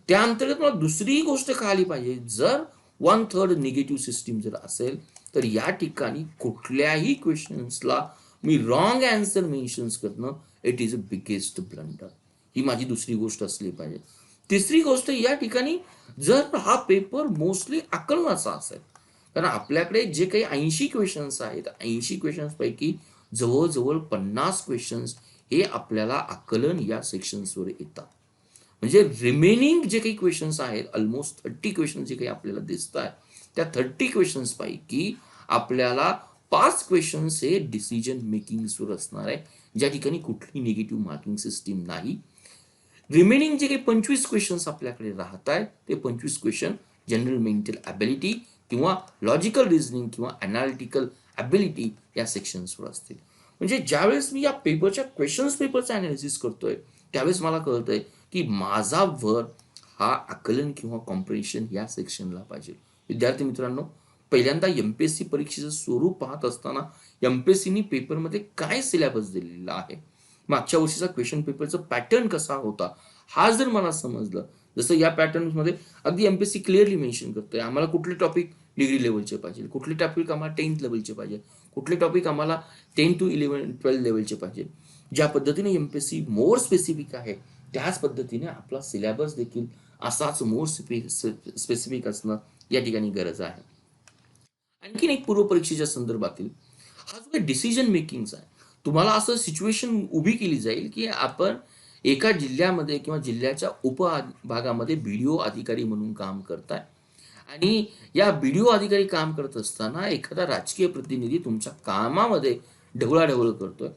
त्या अंतर्गत मला दुसरी गोष्ट कळाली पाहिजे, जर 1/3 निगेटिव्ह सिस्टीम जर असेल तर या ठिकाणी कुठल्याही क्वेश्चन्सला मी रॉंग आन्सर मेन्शन्स करणं it is a biggest blunder. ही माझी दुसरी गोष्ट असली पाहिजे. तिसरी गोष्ट, या ठिकाणी जर हा पेपर मोस्टली आकलनाचा असेल, कारण आपल्याकडे जे काही 80 क्वेश्चन्स आहेत, 80 क्वेश्चन्स पैकी जवळजवळ 50 क्वेश्चन्स हे आपल्याला आकलन या सेक्शन्सवर येतात. म्हणजे रिमेनिंग जे काही क्वेश्चन्स आहेत, ऑलमोस्ट 30 क्वेश्चन जे काही आपल्याला दिसत आहेत, त्या 30 क्वेश्चन्स पैकी आपल्याला 5 क्वेश्चन्स हे डिसिजन मेकिंगवर असणार आहे, ज्या ठिकाणी कुठली निगेटिव्ह मार्किंग सिस्टीम नाही. रिमेनिंग जे काही 25 क्वेश्चन्स आपल्याकडे राहत आहेत ते 25 क्वेश्चन जनरल मेंटल ॲबिलिटी किंवा लॉजिकल रिझनिंग किंवा अनालिटिकल ॲबिलिटी या सेक्शन्सवर असतील. म्हणजे ज्यावेळेस मी या पेपरच्या क्वेश्चन्स पेपरचं अनालिसिस करतोय त्यावेळेस मला कळतंय की माझा भर हा आकलन किंवा कॉम्प्रिहेन्शन या सेक्शनला पाहिजे. विद्यार्थी मित्रांनो, पहिल्यांदा एमपीएससी परीक्षेचं स्वरूप पाहत असताना एमपीएससीनी पेपरमध्ये काय सिलेबस दिलेला आहे, मागच्या वर्षीचा क्वेश्चन पेपरचा पॅटर्न कसा होता, हा जर मला समजलं, जसं या पॅटर्नमध्ये अगदी एमपीएससी क्लिअरली मेन्शन करतोय आम्हाला कुठले टॉपिक डिग्री लेवलचे पाहिजे, कुठले टॉपिक आम्हाला 10th लेवलचे पाहिजे, कुठले टॉपिक आम्हाला 10 to 11 12 लेवलचे पाहिजे. ज्या पद्धतीने एमपीएससी मोर स्पेसिफिक आहे त्याच पद्धतीने आपला सिलेबस देखील असाच मोर स्पेसिफिक असणं या ठिकाणी गरज आहे. आणखीन एक पूर्व परीक्षेच्या संदर्भातील हा जो काही डिसिजन मेकिंगचा आहे, तुम्हाला असं सिच्युएशन उभी केली जाईल की आपण एका जिल्ह्यामध्ये किंवा जिल्ह्याच्या उपभागामध्ये बीडीओ अधिकारी म्हणून काम करताय आणि या बीडीओ अधिकारी काम करत असताना एखादा राजकीय प्रतिनिधी तुमच्या कामामध्ये ढवळाढवळ करतोय.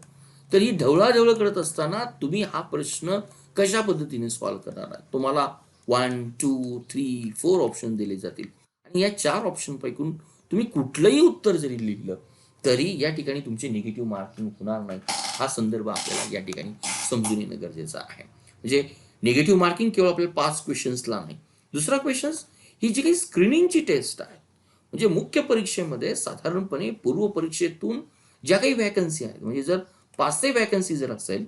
तर ही ढवळाढवळ करत असताना तुम्ही हा प्रश्न कशा पद्धतीने सॉल्व्ह करणार आहात. तुम्हाला 1 2 3 4 ऑप्शन दिले जातील आणि या 4 ऑप्शन पैकी तुम्ही कुठलंही उत्तर जरी लिहिलं तरी या ठिकाणी तुमचे निगेटिव्ह मार्किंग होणार नाही. हा संदर्भ आपल्याला या ठिकाणी समजून येणं गरजेचं आहे. म्हणजे निगेटिव्ह मार्किंग केवळ आपल्याला 5 क्वेश्चन्सला नाही. दुसरा क्वेश्चन्स ही जी काही स्क्रीनिंगची टेस्ट आहे, म्हणजे मुख्य परीक्षेमध्ये साधारणपणे पूर्व परीक्षेतून ज्या काही वॅकन्सी आहेत, म्हणजे जर 500 वॅकन्सी जर असेल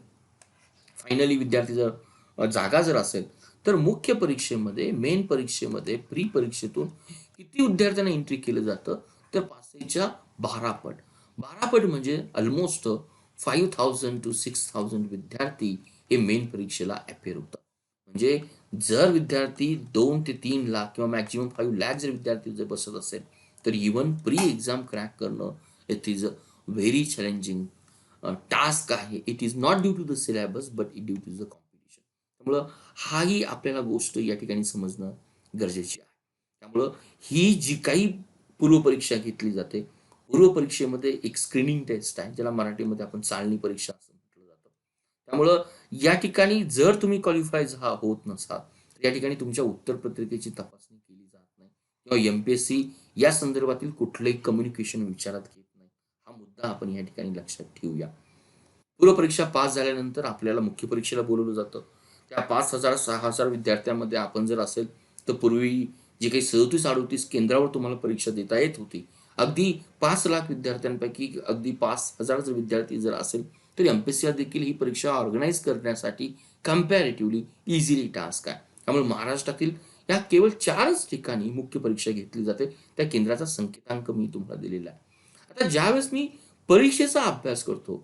फायनली विद्यार्थी जर जागा जर असेल, तर मुख्य परीक्षेमध्ये, मेन परीक्षेमध्ये, प्री परीक्षेतून किती विद्यार्थ्यांना एंट्री केलं जातं, तर 500च्या 12 पट. 12 पट म्हणजे ऑलमोस्ट 5000 टू 6000 विद्यार्थी हे मेन परीक्षेला अपेअर होतात. म्हणजे जर विद्यार्थी 2 ते 3 लाख किंवा मॅक्सिमम 5 लाख जर विद्यार्थी जर बसत असेल, तर इव्हन प्री एक्झाम क्रॅक करणं it is a very challenging task आहे. It is not due to the syllabus but it due to the competition. त्यामुळं हाही आपल्याला गोष्ट या ठिकाणी समजणं गरजेची आहे. त्यामुळं ही जी काही पूर्वपरीक्षा घेतली जाते, पूर्वपरीक्षेमध्ये एक स्क्रीनिंग टेस्ट आहे, ज्याला मराठीमध्ये आपण चाळणी परीक्षा असं म्हटलं जातं. त्यामुळं या ठिकाणी जर तुम्ही क्वालिफाय होत नसाल, तर या ठिकाणी तुमच्या उत्तरपत्रिकेची तपासणी केली जात नाही किंवा एमपीएससी या संदर्भातील कुठलंही कम्युनिकेशन विचारात घेत नाही. हा मुद्दा आपण या ठिकाणी लक्षात ठेवूया. पूर्वपरीक्षा पास झाल्यानंतर आपल्याला मुख्य परीक्षेला बोलवलं जातं. त्या 5,000 6,000 विद्यार्थ्यांमध्ये आपण जर असेल, तर पूर्वी जे काही 37-38 केंद्रावर तुम्हाला परीक्षा देता येत होती. अगदी 5 लाख विद्यार्थ्यांपैकी अगदी 5,000 जर विद्यार्थी जर असेल, तर एमपीएससीला देखील ही परीक्षा ऑर्गनाइज करण्यासाठी कंपॅरेटिव्हली इझिली टास्क आहे. त्यामुळे महाराष्ट्रातील या केवळ 4च ठिकाणी मुख्य परीक्षा घेतली जाते. त्या केंद्राचा संकेतांक मी तुम्हाला दिलेला आहे. आता ज्यावेळेस मी परीक्षेचा अभ्यास करतो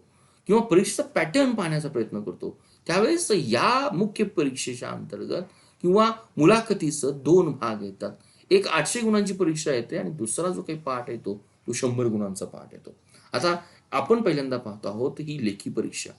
किंवा परीक्षेचा पॅटर्न पाहण्याचा प्रयत्न करतो, त्यावेळेस या मुख्य परीक्षेच्या अंतर्गत किंवा मुलाखतीचं 2 भाग येतात. एक 800 गुणांची परीक्षा येते आणि दुसरा जो काही पाठ येतो तो 100 गुणांचा पाठ येतो. आता आपण पहिल्यांदा पाहतो आहोत ही लेखी परीक्षा.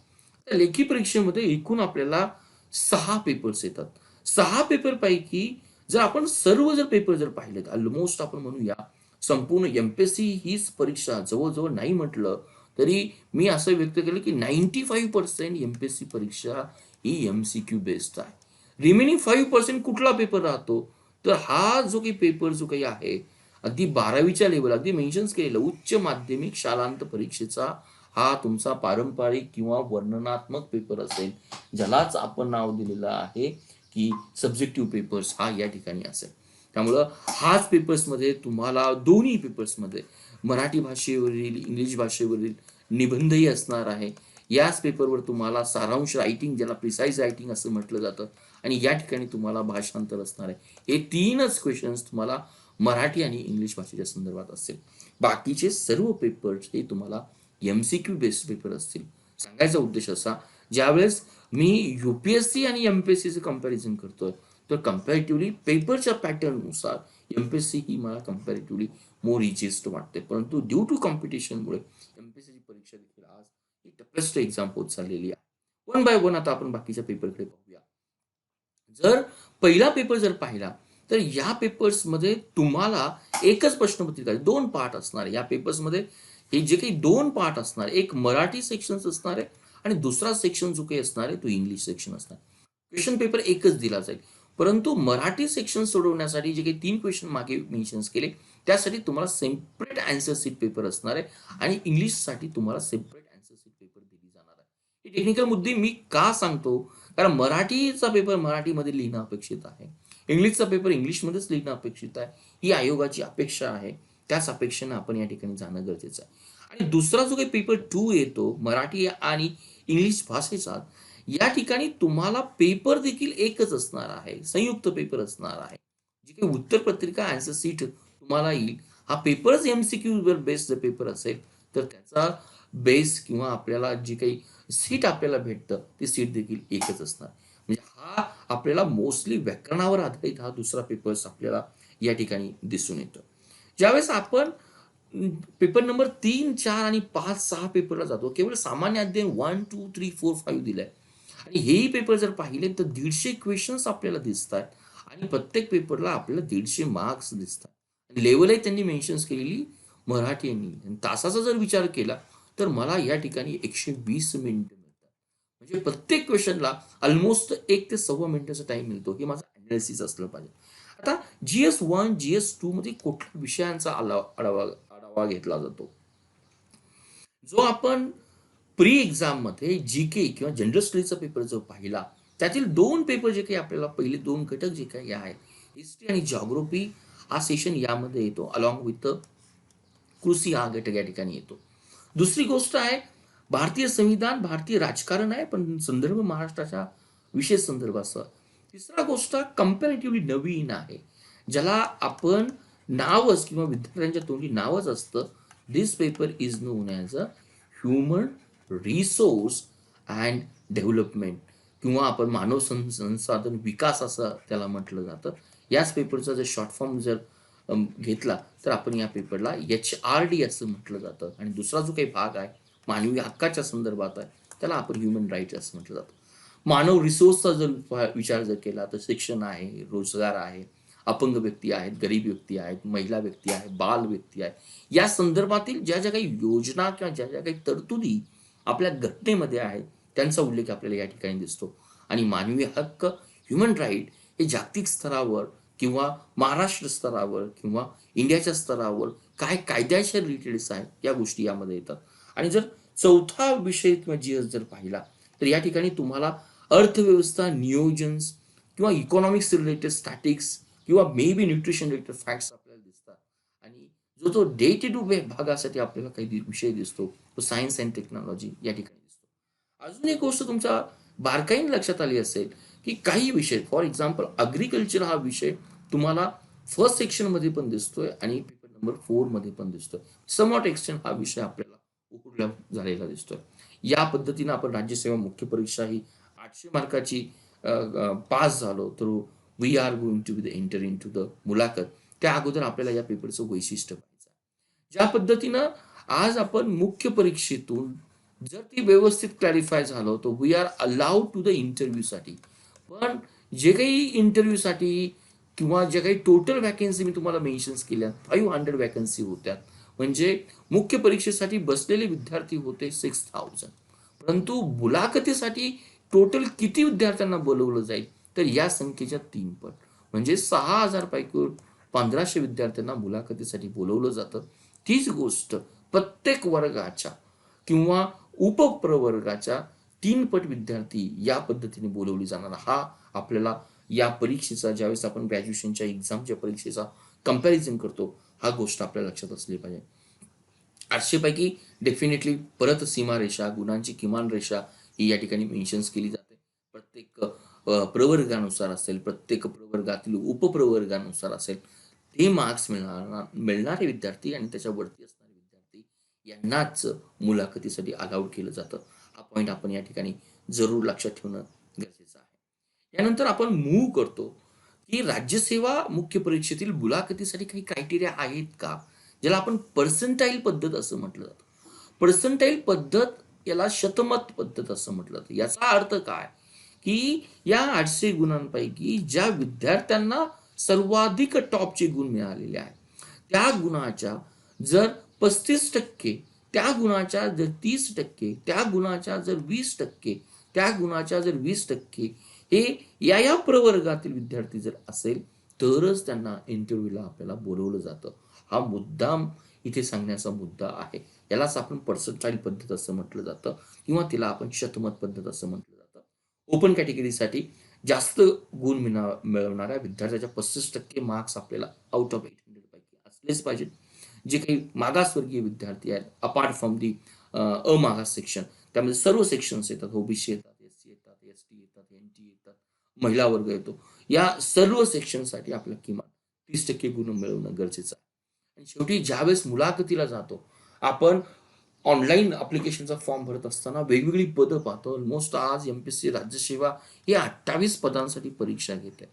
त्या लेखी परीक्षेमध्ये एकूण आपल्याला 6 पेपर्स येतात. 6 पेपरपैकी जर आपण सर्व जर पेपर जर पाहिलेत, ऑलमोस्ट आपण म्हणूया संपूर्ण एमपीएससी हीच परीक्षा जवळ-जवळ नाही म्हटलं तरी मी असं व्यक्त केलं की 95% एमपीएससी परीक्षा ही एमसीक्यू बेस्ड आहे. रिमेनिंग 5% कुठला पेपर राहतो? तर हा जो काही पेपर जो काही आहे, अगदी 12वीच्या लेव्हल अगदी मेन्शन्स केलेलं उच्च माध्यमिक शालांत परीक्षेचा हा तुमचा पारंपरिक किंवा वर्णनात्मक पेपर असेल, ज्यालाच आपण नाव दिलेलं आहे की सब्जेक्टिव्ह पेपर्स हा या ठिकाणी असेल. त्यामुळं हाच पेपर्समध्ये तुम्हाला दोन्ही पेपर्समध्ये मराठी भाषेवरील, इंग्लिश भाषेवरील निबंधही असणार आहे. याच पेपरवर तुम्हाला सारांश रायटिंग, ज्याला प्रिसाइज रायटिंग असं म्हटलं जातं, आणि या ठिकाणी तुम्हाला भाषांतर असणार आहे. हे 3च क्वेश्चन्स तुम्हाला मराठी आणि इंग्लिश भाषेच्या संदर्भात असेल. बाकीचे सर्व पेपर्स हे तुम्हाला एमसीक्यू बेस्ड पेपर असतील. सांगायचा उद्देश असा, ज्यावेळेस मी यूपीएससी आणि एमपीएससीचं कंपॅरिझन करतोय, तर कंपॅरेटिव्हली पेपरच्या पॅटर्ननुसार एमपीएससी ही मला कंपॅरेटिव्हली मोर इझिएस्ट वाटते. परंतु ड्यू टू कॉम्पिटिशनमुळे एमपीएससीची परीक्षा देखील आज ही टफेस्ट एक्झाम होत चाललेली आहे. वन बाय वन आता आपण बाकीच्या पेपरकडे पाहूया. जर पहिला पेपर जर पाहिला, तर या पेपर्समध्ये तुम्हाला एकच प्रश्नपत्रिका, 2 पार्ट असणार आहे. या पेपर्समध्ये हे जे काही 2 पार्ट असणार, एक मराठी सेक्शन्स असणार आहे आणि दुसरा सेक्शन जो काही असणार आहे तो इंग्लिश सेक्शन असणार. क्वेश्चन पेपर एकच दिला जाईल. परंतु मराठी सेक्शन सोडवण्यासाठी जे काही 3 क्वेश्चन मागे मेन्शन्स केले, त्यासाठी तुम्हाला सेपरेट आन्सर शीट पेपर असणार आहे आणि इंग्लिशसाठी तुम्हाला सेपरेट आन्सर शीट पेपर दिली जाणार आहे. हे टेक्निकल मुद्दे मी का सांगतो? कारण मराठीचा पेपर मराठीमध्ये लिहिणं अपेक्षित आहे. इंग्लिशचा पेपर इंग्लिशमध्येच लिहिणं अपेक्षित आहे. ही आयोगाची अपेक्षा आहे. त्याच अपेक्षेनं आपण या ठिकाणी जाणं गरजेचं आहे. आणि दुसरा जो काही पेपर 2 येतो मराठी आणि इंग्लिश भाषेचा, या ठिकाणी तुम्हाला पेपर देखील एकच असणार आहे. संयुक्त पेपर असणार आहे. जी काही उत्तरपत्रिका आन्सर शीट तुम्हाला येईल, हा पेपरच एमसीक्यू वर बेस्ड पेपर असेल, तर त्याचा बेस किंवा आपल्याला जी काही सीट आपल्याला भेटतं ती सीट देखील एकच असणार. म्हणजे हा आपल्याला मोस्टली व्याकरणावर आधारित हा दुसरा पेपर्स आपल्याला या ठिकाणी दिसून येतो. ज्यावेळेस आपण पेपर नंबर 3, 4 आणि 5, 6 पेपरला जातो, केवळ सामान्य अध्ययन 1, 2, 3, 4, 5 दिलंय आणि हेही पेपर जर पाहिले तर 150 क्वेश्चन्स आपल्याला दिसतात आणि प्रत्येक पेपरला आपल्याला 150 मार्क्स दिसतात. लेवलही त्यांनी मेन्शन्स केलेली मराठी आणि तासाचा जर विचार केला तर मला या ठिकाणी 120 मिनिटं मिळतात. म्हणजे प्रत्येक क्वेश्चनला ऑलमोस्ट 1 ते सव्वा मिनिटाचा टाइम मिळतो. हे माझं अनालिसिस असलं पाहिजे. आता GS1, GS2 मध्ये कुठल्या विषयांचा आढावा घेतला जातो? जो आपण प्री एक्झाम मध्ये जीके किंवा जनरल स्टडीजचा पेपर जो पाहिला, त्यातील 2 पेपर जे काही आपल्याला पहिले 2 घटक जे काही आहे, हिस्ट्री आणि जिओग्राफी हा सेशन यामध्ये येतो, अलॉंग विथ कृषी हा घटक या ठिकाणी येतो. दुसरी गोष्ट आहे भारतीय संविधान भारतीय राजकारण आहे, पण संदर्भ महाराष्ट्राच्या विशेष संदर्भाचा. तिसरा गोष्ट कम्पॅरेटिव्हली नवीन आहे, ज्याला आपण नावच किंवा विद्यार्थ्यांच्या तोंडी नावच असतं. This paper is known as a human resource and development, किंवा आपण मानव संसाधन विकास असं त्याला म्हटलं जातं. याच पेपरचा जर शॉर्ट फॉर्म जर घेतला तर आपण या पेपरला HRD असं म्हटलं जातं. आणि दुसरा जो काही भाग आहे मानवी हक्काच्या संदर्भात आहे, त्याला आपण ह्युमन राईट्स असं म्हटलं जातं. मानव रिसोर्सचा जर विचार जर केला तर शिक्षण आहे, रोजगार आहे, अपंग व्यक्ती आहेत, गरीब व्यक्ती आहेत, महिला व्यक्ती आहे, बाल व्यक्ती आहे, या संदर्भातील ज्या ज्या काही योजना किंवा ज्या ज्या काही तरतुदी आपल्या घटनेमध्ये आहेत त्यांचा उल्लेख आपल्याला या ठिकाणी दिसतो. आणि मानवी हक्क, ह्युमन राईट हे जागतिक स्तरावर किंवा महाराष्ट्र स्तरावर किंवा इंडियाच्या स्तरावर काय कायद्याच्या रिलेटेड आहेत या गोष्टी यामध्ये येतात. आणि जर चौथा विषय किंवा GS जर पाहिला तर या ठिकाणी तुम्हाला अर्थव्यवस्था, नियोजन्स किंवा इकॉनॉमिक्स रिलेटेड स्टॅटिक्स किंवा may be nutrition related facts आपल्याला दिसतात. आणि जो डे टू डे भागासाठी आपल्याला काही विषय दिसतो तो सायन्स अँड टेक्नॉलॉजी या ठिकाणी दिसतो. अजून एक गोष्ट तुमच्या बारकाईने लक्षात आली असेल की काही विषय, फॉर एक्झाम्पल अग्रिकल्चर हा विषय तुम्हाला फर्स्ट सेक्शन मध्ये पण दिसतोय आणि पेपर नंबर 4 मध्ये पण दिसतोय. समवॉट एक्सटेंट हा विषय आपल्याला उघडला झालेला दिसतोय. या पद्धतीने आपण राज्यसेवा मुख्य परीक्षा ही 800 मार्काची पास झालो तर we are going to be enter in to the मुलाखत. त्या अगोदर आपल्याला या पेपरचं वैशिष्ट्य पाहिजे. ज्या पद्धतीनं आज आपण मुख्य परीक्षेतून जर ती व्यवस्थित क्लॅरिफाय झालं तर we are allowed to the इंटरव्ह्यूसाठी. पण जे काही इंटरव्ह्यूसाठी किंवा जे काही टोटल वॅकन्सी मी तुम्हाला मेन्शन्स केल्या 500 वॅकन्सी होत्या, म्हणजे मुख्य परीक्षेसाठी बसलेले विद्यार्थी होते 6000. परंतु मुलाखतीसाठी टोटल किती विद्यार्थ्यांना बोलवलं जाईल तर या संख्येच्या 3 पट, म्हणजे 6000 पैकी 1500 विद्यार्थ्यांना मुलाखतीसाठी बोलवलं जातं. तीच गोष्ट प्रत्येक वर्गाच्या किंवा उपप्रवर्गाच्या 3 पट विद्यार्थी या पद्धतीने बोलवली जाणार. हा आपल्याला या परीक्षेचा, ज्यावेळेस आपण ग्रॅज्युएशनच्या एक्झामच्या परीक्षेचा कंपॅरिझन करतो, हा गोष्ट आपल्या लक्षात असली पाहिजे. 800 पैकी डेफिनेटली परत सीमारेषा, गुणांची किमान रेषा ही या ठिकाणी मेन्शन्स केली जाते. प्रत्येक प्रवर्गानुसार असेल, प्रत्येक प्रवर्गातील उपप्रवर्गानुसार असेल, ते मार्क्स मिळणारे विद्यार्थी आणि त्याच्यावरती असणारे विद्यार्थी यांनाच मुलाखतीसाठी अलाउड केलं जातं. हा पॉईंट आपण या ठिकाणी जरूर लक्षात ठेवणं गरजेचं आहे. यानंतर आपण मूव्ह करतो की राज्यसेवा मुख्य परीक्षेतील मुलाखतीसाठी काही क्रायटेरिया आहेत का, ज्याला आपण पर्सेंटाईल पद्धत असं म्हटलं जातं. पर्सेंटाईल पद्धत याला शतमत पद्धत असं म्हटलं जातं. याचा अर्थ काय की या 800 गुणांपैकी ज्या विद्यार्थ्यांना सर्वाधिक टॉपचे गुण मिळालेले आहेत त्या गुणाच्या जर 35%, त्या गुणाच्या जर 30%, त्या गुणाच्या जर 20%, त्या गुणाच्या जर 20% हे या प्रवर्गातील विद्यार्थी जर असेल तरच त्यांना इंटरव्ह्यूला आपल्याला बोलवलं जातं. हा मुद्दाम इथे सांगण्याचा मुद्दा आहे. यालाच आपण पर्सेंटाईल पद्धत असं म्हटलं जातं किंवा तिला आपण शतमत पद्धत असं म्हटलं जातं. ओपन कॅटेगरीसाठी जास्त गुण मिळवणाऱ्या विद्यार्थ्याच्या 35% मार्क्स आपल्याला आउट ऑफ 800 पैकी असलेच पाहिजेत. जे काही मागासवर्गीय विद्यार्थी आहेत, अपार्ट फ्रॉम दी अमागास सेक्शन, त्यामध्ये सर्व सेक्शन्स येतात, ओबीसी येतात, SC येतात, ST येतात, NT येतात, महिला वर्ग येतो. या सर्व सेक्शनसाठी आपल्याला किमान 30% गुण मिळवणं गरजेचं आहे. आणि शेवटी ज्यावेळेस मुलाखतीला जातो आपण ऑनलाईन अप्लिकेशनचा फॉर्म भरत असताना वेगवेगळी पदं पाहतो. ऑलमोस्ट आज MPSC राज्यसेवा ही 28 पदांसाठी परीक्षा घेते.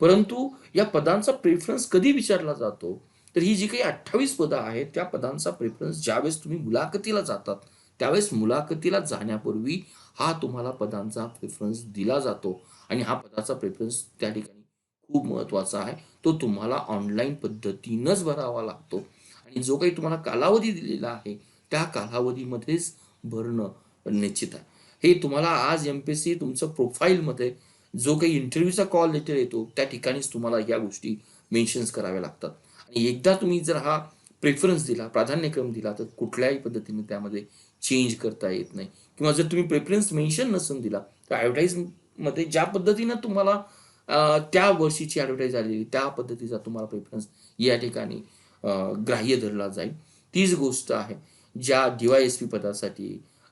परंतु या पदांचा प्रेफरन्स कधी विचारला जातो तर ही जी काही 28 पदं आहेत त्या पदांचा प्रेफरन्स ज्यावेळेस तुम्ही मुलाखतीला जातात त्यावेळेस मुलाखतीला जाण्यापूर्वी हा तुम्हाला पदांचा प्रेफरन्स दिला जातो. आणि हा पदाचा प्रेफरन्स त्या ठिकाणी खूप महत्वाचा आहे. तो तुम्हाला ऑनलाईन पद्धतीनंच भरावा लागतो. आणि जो काही तुम्हाला कालावधी दिलेला आहे त्या कालावधीमध्येच भरणं निश्चित आहे. हे तुम्हाला आज MPSC तुमचं प्रोफाईलमध्ये जो काही इंटरव्ह्यूचा कॉल लेटर येतो त्या ठिकाणीच तुम्हाला या गोष्टी मेन्शन्स कराव्या लागतात. आणि एकदा तुम्ही जर हा प्रेफरन्स दिला, प्राधान्यक्रम दिला तर कुठल्याही पद्धतीने त्यामध्ये चेंज करता येत नाही. किंवा जर तुम्ही प्रेफरन्स मेन्शन नसून दिला तर ॲडव्हर्टाईजमध्ये ज्या पद्धतीनं तुम्हाला त्या वर्षीची ॲडव्हर्टाईज आलेली त्या पद्धतीचा तुम्हाला प्रेफरन्स या ठिकाणी ग्राह्य धरला जाईल. तीच गोष्ट आहे ज्या DYSP पदासाठी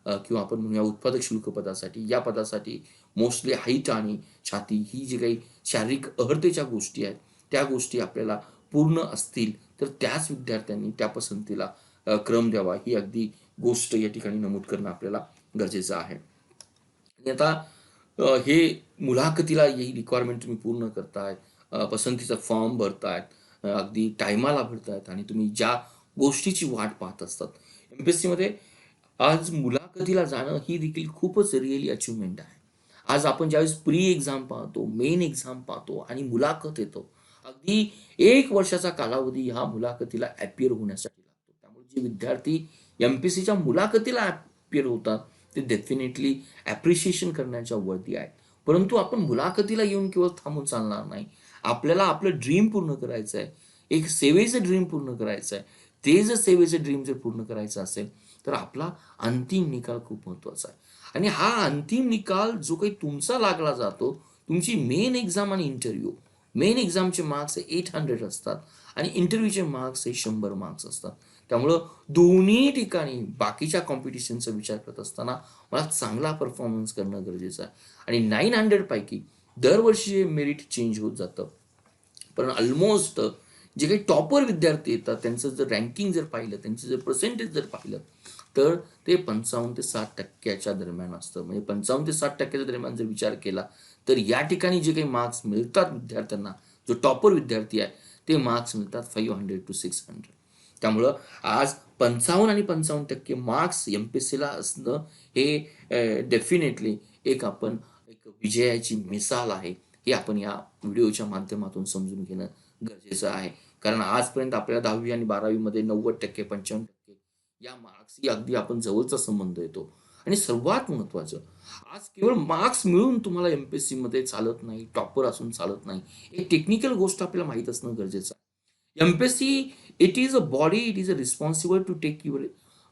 किंवा आपण म्हणूया उत्पादक शुल्क पदासाठी, या पदासाठी मोस्टली हाईट आणि छाती ही जी काही शारीरिक अहर्तेच्या गोष्टी आहेत त्या गोष्टी आपल्याला पूर्ण असतील तर त्याच विद्यार्थ्यांनी त्या पसंतीला क्रम द्यावा, ही अगदी गोष्ट या ठिकाणी नमूद करणं आपल्याला गरजेचं आहे. आणि आता हे मुलाखतीला ही रिक्वायरमेंट तुम्ही पूर्ण करताय, पसंतीचा फॉर्म भरतायत, अगदी टायमाला भरतायत आणि तुम्ही ज्या गोष्टीची वाट पाहत असतात. MPSC मध्ये आज मुलाखतीला जाणं ही देखील खूपच रिअली अचिव्हमेंट आहे. आज आपण ज्यावेळेस प्री एक्झाम पाहतो, मेन एक्झाम पाहतो आणि मुलाखत येतो, अगदी 1 वर्षाचा कालावधी ह्या मुलाखतीला ॲपियर होण्यासाठी लागतो. त्यामुळे जे विद्यार्थी MPSCच्या मुलाखतीला ॲपियर होतात ते डेफिनेटली ॲप्रिशिएशन करण्याच्या वरती आहेत. परंतु आपण मुलाखतीला येऊन केवळ थांबून चालणार नाही. आपल्याला आपलं ड्रीम पूर्ण करायचं आहे. एक सेवेचं ड्रीम पूर्ण करायचं आहे. ते जर सेवेचं ड्रीम जर पूर्ण करायचं असेल तर आपला अंतिम निकाल खूप महत्त्वाचा आहे. आणि हा अंतिम निकाल जो काही तुमचा लागला जातो, तुमची मेन एक्झाम आणि इंटरव्ह्यू, मेन एक्झामचे मार्क्स 800 असतात आणि इंटरव्ह्यूचे मार्क्स 100 मार्क्स असतात. त्यामुळं दोन्ही ठिकाणी बाकीच्या कॉम्पिटिशनचा विचार करत असताना मला चांगला परफॉर्मन्स करणं गरजेचं आहे. आणि 900 पैकी दरवर्षी मेरिट चेंज होत जातं, पण ऑलमोस्ट जे काही टॉपर विद्यार्थी येतात त्यांचं जर रँकिंग जर पाहिलं, त्यांचं जर पर्सेंटेज जर पाहिलं तर ते 55 ते 60% दरम्यान असतं. म्हणजे 55 ते 60% दरम्यान जर विचार केला तर या ठिकाणी जे काही मार्क्स मिळतात विद्यार्थ्यांना, जो टॉपर विद्यार्थी आहे ते मार्क्स मिळतात 500 to 600. त्यामुळं आज 55 आणि 55% मार्क्स MPSCला असणं हे डेफिनेटली एक विजयाची मिसाल आहे. हे आपण या व्हिडिओच्या माध्यमातून समजून घेणं गरजेचं आहे. कारण आजपर्यंत आपल्याला 10वी आणि 12वी मध्ये 90%, 95% या मार्क्सही अगदी आपण जवळचा संबंध येतो. आणि सर्वात महत्त्वाचं, आज केवळ मार्क्स मिळून तुम्हाला MPSC मध्ये चालत नाही, टॉपर असून चालत नाही. एक टेक्निकल गोष्ट आपल्याला माहीत असणं गरजेचं आहे. MPSC it is a body, it is a responsible to take your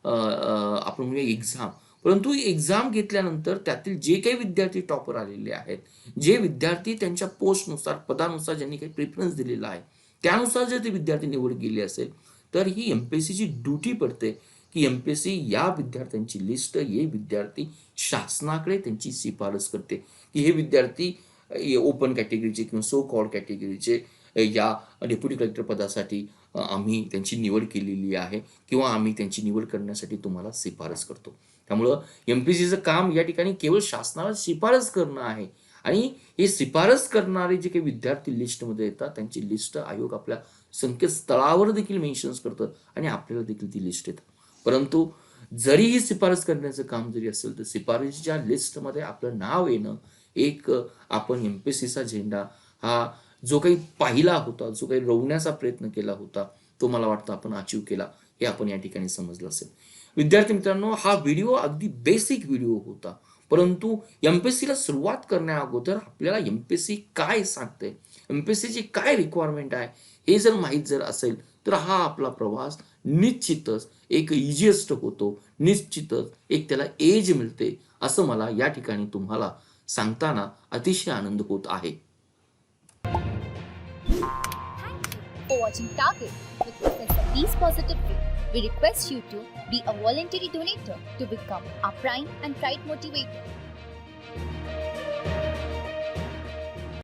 आपण म्हणूया एक्झाम. परंतु एक्झाम घेतल्यानंतर त्यातील जे काही विद्यार्थी टॉपर आलेले आहेत, जे विद्यार्थी त्यांच्या पोस्टनुसार, पदानुसार ज्यांनी काही प्रेफरन्स दिलेला आहे, त्यानुसार जर ते विद्यार्थी निवड केली असेल तर ही MPSCची ड्युटी पडते की MPSC या विद्यार्थ्यांची लिस्ट, हे विद्यार्थी शासनाकडे त्यांची शिफारस करते की हे विद्यार्थी ओपन कॅटेगरीचे किंवा सो कॉल्ड कॅटेगरीचे या डेप्युटी कलेक्टर पदासाठी आम्ही त्यांची निवड केलेली आहे किंवा आम्ही त्यांची निवड करण्यासाठी तुम्हाला शिफारस करतो. त्यामुळं MPSCचं काम या ठिकाणी केवळ शासनाला शिफारस करणं आहे. आणि हे शिफारस करणारे जे काही विद्यार्थी लिस्टमध्ये येतात त्यांची लिस्ट आयोग आपल्या संकेतस्थळावर देखील मेन्शन्स करतं आणि आपल्याला देखील ती लिस्ट येतं. परंतु जरी ही शिफारस करण्याचं काम जरी असेल तर शिफारसीच्या लिस्टमध्ये आपलं नाव येणं एक आपण MPSCचा झेंडा हा जो काही पाहिला होता, जो काही रोवण्याचा प्रयत्न केला होता, तो मला वाटतं आपण अचीव केला, हे आपण या ठिकाणी समजलं असेल. विद्यार्थी मित्रांनो, हा व्हिडिओ अगदी बेसिक व्हिडिओ होता. परंतु MPSCला सुरुवात करण्या अगोदर आपल्याला MPSC काय सांगते, MPSCची काय रिक्वायरमेंट आहे, हे जर माहीत जर असेल तर हा आपला प्रवास निश्चितच एक इजिएस्ट होतो, निश्चितच एक त्याला एज मिळते, असं मला या ठिकाणी तुम्हाला सांगताना अतिशय आनंद होत आहे. For watching Target with Professor Peace Positive Way, we request you to be a voluntary donator to become our prime and pride motivator.